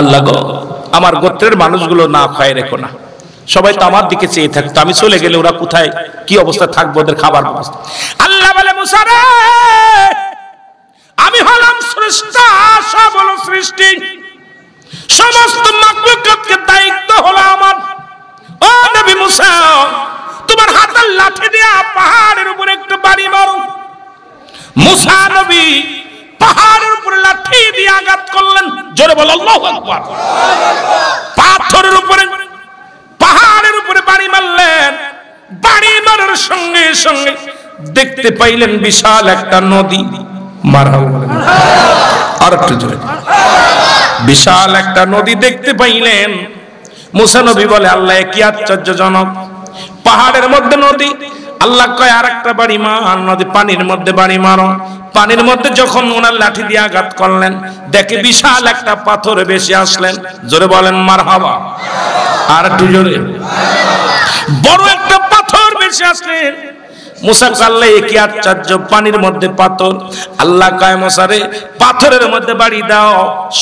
আল্লাহ গো, আমার গোত্রের মানুষগুলো না খায় রেখো না। সবাই তো আমার দিকে চেয়ে থাকতো, আমি চলে গেলে ওরা কোথায় কি অবস্থা থাকবে, ওদের খাবার ব্যবস্থা। আল্লাহ বলে মুসা রে, আমি হলাম স্রষ্টা, সব হলো সৃষ্টি, সমস্ত মাখলুকাতকে দায়িত্ব হলো আমার। ও নবী মুসা, তোমার হাতের লাঠি দিয়া পাহাড়ের উপরে একটু বাড়ি মারো। মুসা নবী পাহাড়ের উপরে লাঠি দিয়ে আঘাত করলেন। জোরে বল আল্লাহু আকবার। পাথরের উপরে, পাহাড়ের উপরে বাড়ি মারলেন। বাড়ি মারার সঙ্গে সঙ্গে দেখতে পাইলেন বিশাল একটা নদী। মারহাবা। আর একটু জোরে। বিশাল একটা নদী দেখতে পাইলেন। মুসা নবী বলে, আল্লাহ কি আশ্চর্যজনক, পাহাড়ের মধ্যে নদী। আল্লাহ কয় আর একটা বাড়ি মার, নদী পানির মধ্যে বাড়ি মারো। পানির মধ্যে যখন ওনার লাঠি দিয়ে আঘাত করলেন, দেখে বিশাল একটা পাথর বেশি আসলেন। জোরে বলেন মারহাবা। আর একটু জোরে। বড় একটা পাথর বেশি আসলেন। মুসা আল্লাহ কি আশ্চর্য, পানির মধ্যে পাথর। আল্লাহ কয় মুসা রে, পাথরের মধ্যে বাড়ি দাও।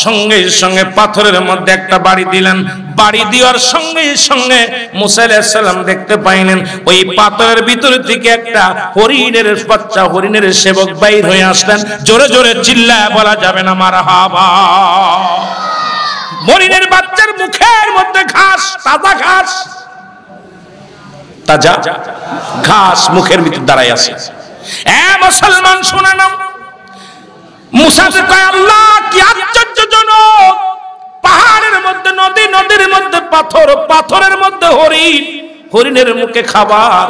সঙ্গে সঙ্গে পাথরের মধ্যে একটা বাড়ি দিলেন। বাড়ি দেওয়ার সঙ্গে সঙ্গে মুসা আলাইহিস সালাম দেখতে পাইলেন ওই পাথরের ভিতর থেকে একটা হরিণের বাচ্চা, হরিণের সেবক বাইর হয়ে আসলেন। জোরে জোরে চিল্লায় বলা যাবে না মারহাবা। হরিণের বাচ্চার মুখের মধ্যে ঘাস, তাজা ঘাস, তাজা ঘাস মুখের ভিতর দাঁড়ায় আছে। এ মুসলমান শুনে নাও, মুসা কয় আল্লাহ কি আশ্চর্যজনক, পাহাড়ের মধ্যে নদী, নদীর মধ্যে পাথর, পাথরের মধ্যে হরিণ, হরিণের মুখে খাবার।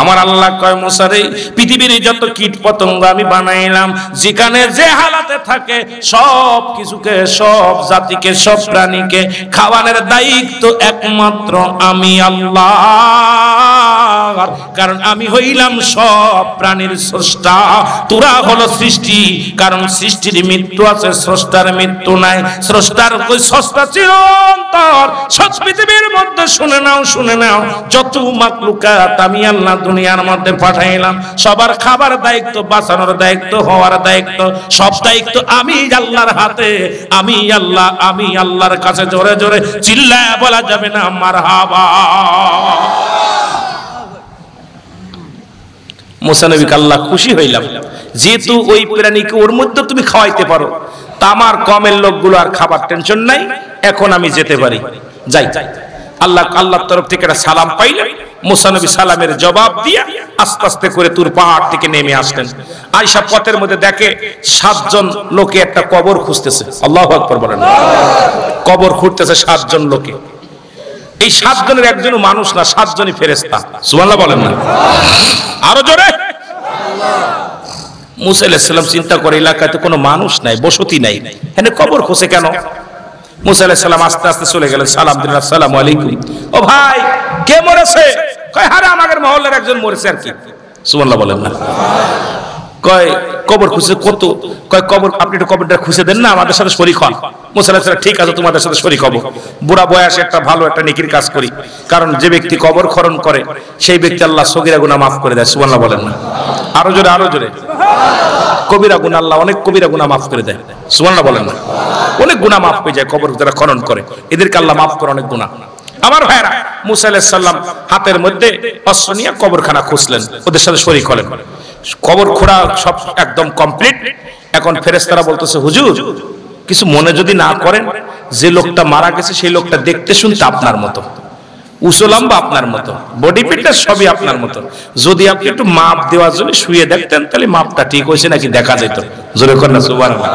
আমার আল্লাহ কয় মুসা রে, পৃথিবীর যত কীট পতঙ্গ আমি বানাইলাম, যেখানে যে হালাতে থাকে সব কিছুকে, সব জাতিকে, সব প্রাণীকে খাওয়ানোর দায়িত্ব একমাত্র আমি আল্লাহ। কারণ আমি হইলাম সব প্রাণীর স্রষ্টা, তোরা হলো সৃষ্টি। কারণ সৃষ্টির মৃত্যু আছে, স্রষ্টার মৃত্যু নাই। স্রষ্টার কই স্রষ্টা চিরন্তর। সব পৃথিবীর মধ্যে শুনে নাও, শুনে নাও, যত মাখলুকাত আমি আল্লাহ দুনিয়ার মধ্যে পাঠাইলাম, সবার খাবার দায়িত্ব, বাঁচানোর দায়িত্ব, হওয়ার দায়িত্ব, সব দায়িত্ব আমি আল্লাহর হাতে। আমি আল্লাহ, আমি আল্লাহর কাছে জোরে জোরে চিল্লায় বলা যাবে না মারহাবা। মুসা নবী আল্লাহ খুশি হইলাম, যেহেতু ওই প্রাণীকে ওর মধ্যে তুমি খাওয়াইতে পারো, তা আমার কমের লোকগুলো আর খাবার টেনশন নাই, এখন আমি যেতে পারি, যাই। আল্লাহর তরফ থেকে একটা সালাম পাইলেন। মুসা নবী সালামের জবাব দিয়ে আস্তে আস্তে করে তুর পাহাড় থেকে নেমে আসলেন। আয়েশা পথের মধ্যে দেখে 7 জন লোকে একটা কবর খুঁজতেছে। আল্লাহু আকবার বলেন। কবর খুঁড়তেছে 7 জন লোকে। এই 7 জনের একজনও মানুষ না, 7 জনই ফেরেশতা। সুবহানাল্লাহ বলেন না, আরো জোরে। মুসা আলাইহিস সালাম চিন্তা করে, এলাকায় তো কোনো মানুষ নাই, বসতি নাই, এখানে কবর খুঁজে কেন? মুসা আলাইহিস সালাম আস্তে আস্তে চলে গেলেন, সালাম দিলেন, আসসালামু আলাইকুম। ও ভাই, কে মরেছে? কয় আরে আমাদের মহল্লার একজন মরেছে আর কি। সুবহানাল্লাহ বলেন না। কয় কবর খুঁজে কত? কয় কবর, আপনি একটু কবরটা খুঁজে দেন না, আমাদের সাথে শরীক হন। মুসা আলাইহিস সালাম ঠিক আছে, তোমাদের সাথে শরীক হব। বুড়া বয়সে একটা ভালো একটা নেকির কাজ করি, কারণ যে ব্যক্তি কবর খনন করে সেই ব্যক্তি আল্লাহ সগীরা গুনাহ মাফ করে দেয়। সুবহানাল্লাহ বলেন না, আরো জোরে, আরো জোরে। কবিরা গুনাহ, আল্লাহ অনেক কবিরা গুনাহ মাফ করে দেয়। সুবহানাল্লাহ বলেন না, অনেক গুনাহ মাফ হয়ে যায় কবর যারা খনন করে, এদেরকে আল্লাহ মাফ করে অনেক গুনাহ। আমার ভাইরা, মুসা আলাইহিস সালাম হাতের মধ্যে অস্ত্র নিয়ে কবরখানা খুঁজলেন, ওদের সাথে শরীক হলেন। কবর খোঁড়া সব একদম কমপ্লিট। এখন ফেরেশতারা বলতেছে, হুজুর কিছু মনে যদি না করেন, যে লোকটা মারা গেছে সেই লোকটা দেখতে শুনতে আপনার মতো, উঁচু লম্বা আপনার মতো, বডি ফিটনেস সবই আপনার মতো। যদি আপনি একটু মাপ দেওয়ার জন্য শুয়ে দেখতেন তাহলে মাপটা ঠিক হয়েছে নাকি দেখা যেত। জোরে করেন না সুবহানাল্লাহ।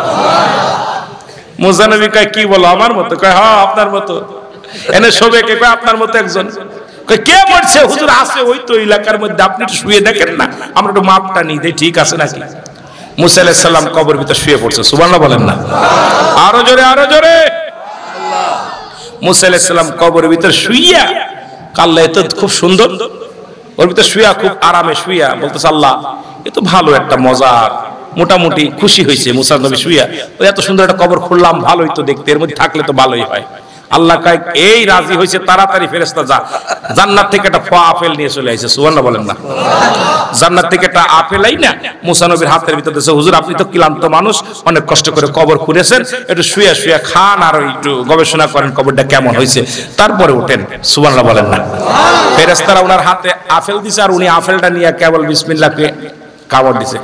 মুসা নবী কয় কি বলো আমার মতো? কয় হ্যাঁ আপনার মতো। এনে সবে কে কয় আপনার মতো একজন। কয় কে মরছে? হুজুর আছে ওই তো এলাকার মধ্যে, আপনি একটু শুয়ে দেখেন না, আমরা একটু মাপটা নিই দেই ঠিক আছে নাকি। মুসা আলাইহিস সালাম কবর ভিতর শুয়ে পড়ছে, সুবহানাল্লাহ বলেন না। আরো জোরে আরো জোরে। মুসা আলাইহিস সালাম কবরের ভিতর শুইয়া, আল্লাহ এত খুব সুন্দর, ওর ভিতর শুইয়া খুব আরামে শুইয়া বলতেছে আল্লাহ এ তো ভালো একটা মজার, মোটামুটি খুশি হয়েছে মুসা নবী শুইয়া, ওই এত সুন্দর একটা কবর খুললাম, ভালোই তো দেখতে, এর মধ্যে থাকলে তো ভালোই হয়। আল্লাহ কয় এই রাজি হয়েছে, তাড়াতাড়ি ফেরেশতা যা জান্নাত থেকে একটা আপেল নিয়ে চলে আইছে, সুবহানাল্লাহ বলেন না। জান্নাত থেকে একটা আপেল আই না মুসা নবীর হাতের ভিতর দিয়েছে, হুজুর আপনি তো ক্লান্ত মানুষ, অনেক কষ্ট করে কবর খুঁড়েছেন, একটু শুয়ে শুয়ে খান আর একটু গবেষণা করেন কবরটা কেমন হয়েছে, তারপরে ওঠেন, সুবহানাল্লাহ বলেন না। ফেরেশতারা ওনার হাতে আপেল দিছে আর উনি আপেলটা নিয়ে কেবল বিসমিল্লাহ কে কামড় দিছে।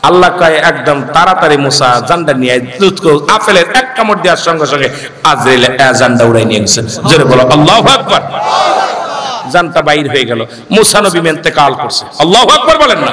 আল্লাহ কয় একদম তাড়াতাড়ি মুসা জানটা নিয়ে আপেলের এক কামড় দেওয়ার সঙ্গে সঙ্গে আজরাইল জানটা উড়াই নিয়ে গেছে। জোরে বলো আল্লাহু আকবার। জানটা বাইর হয়ে গেল, মুসা নবী ইন্তেকাল করছে। আল্লাহু আকবার বলেন না।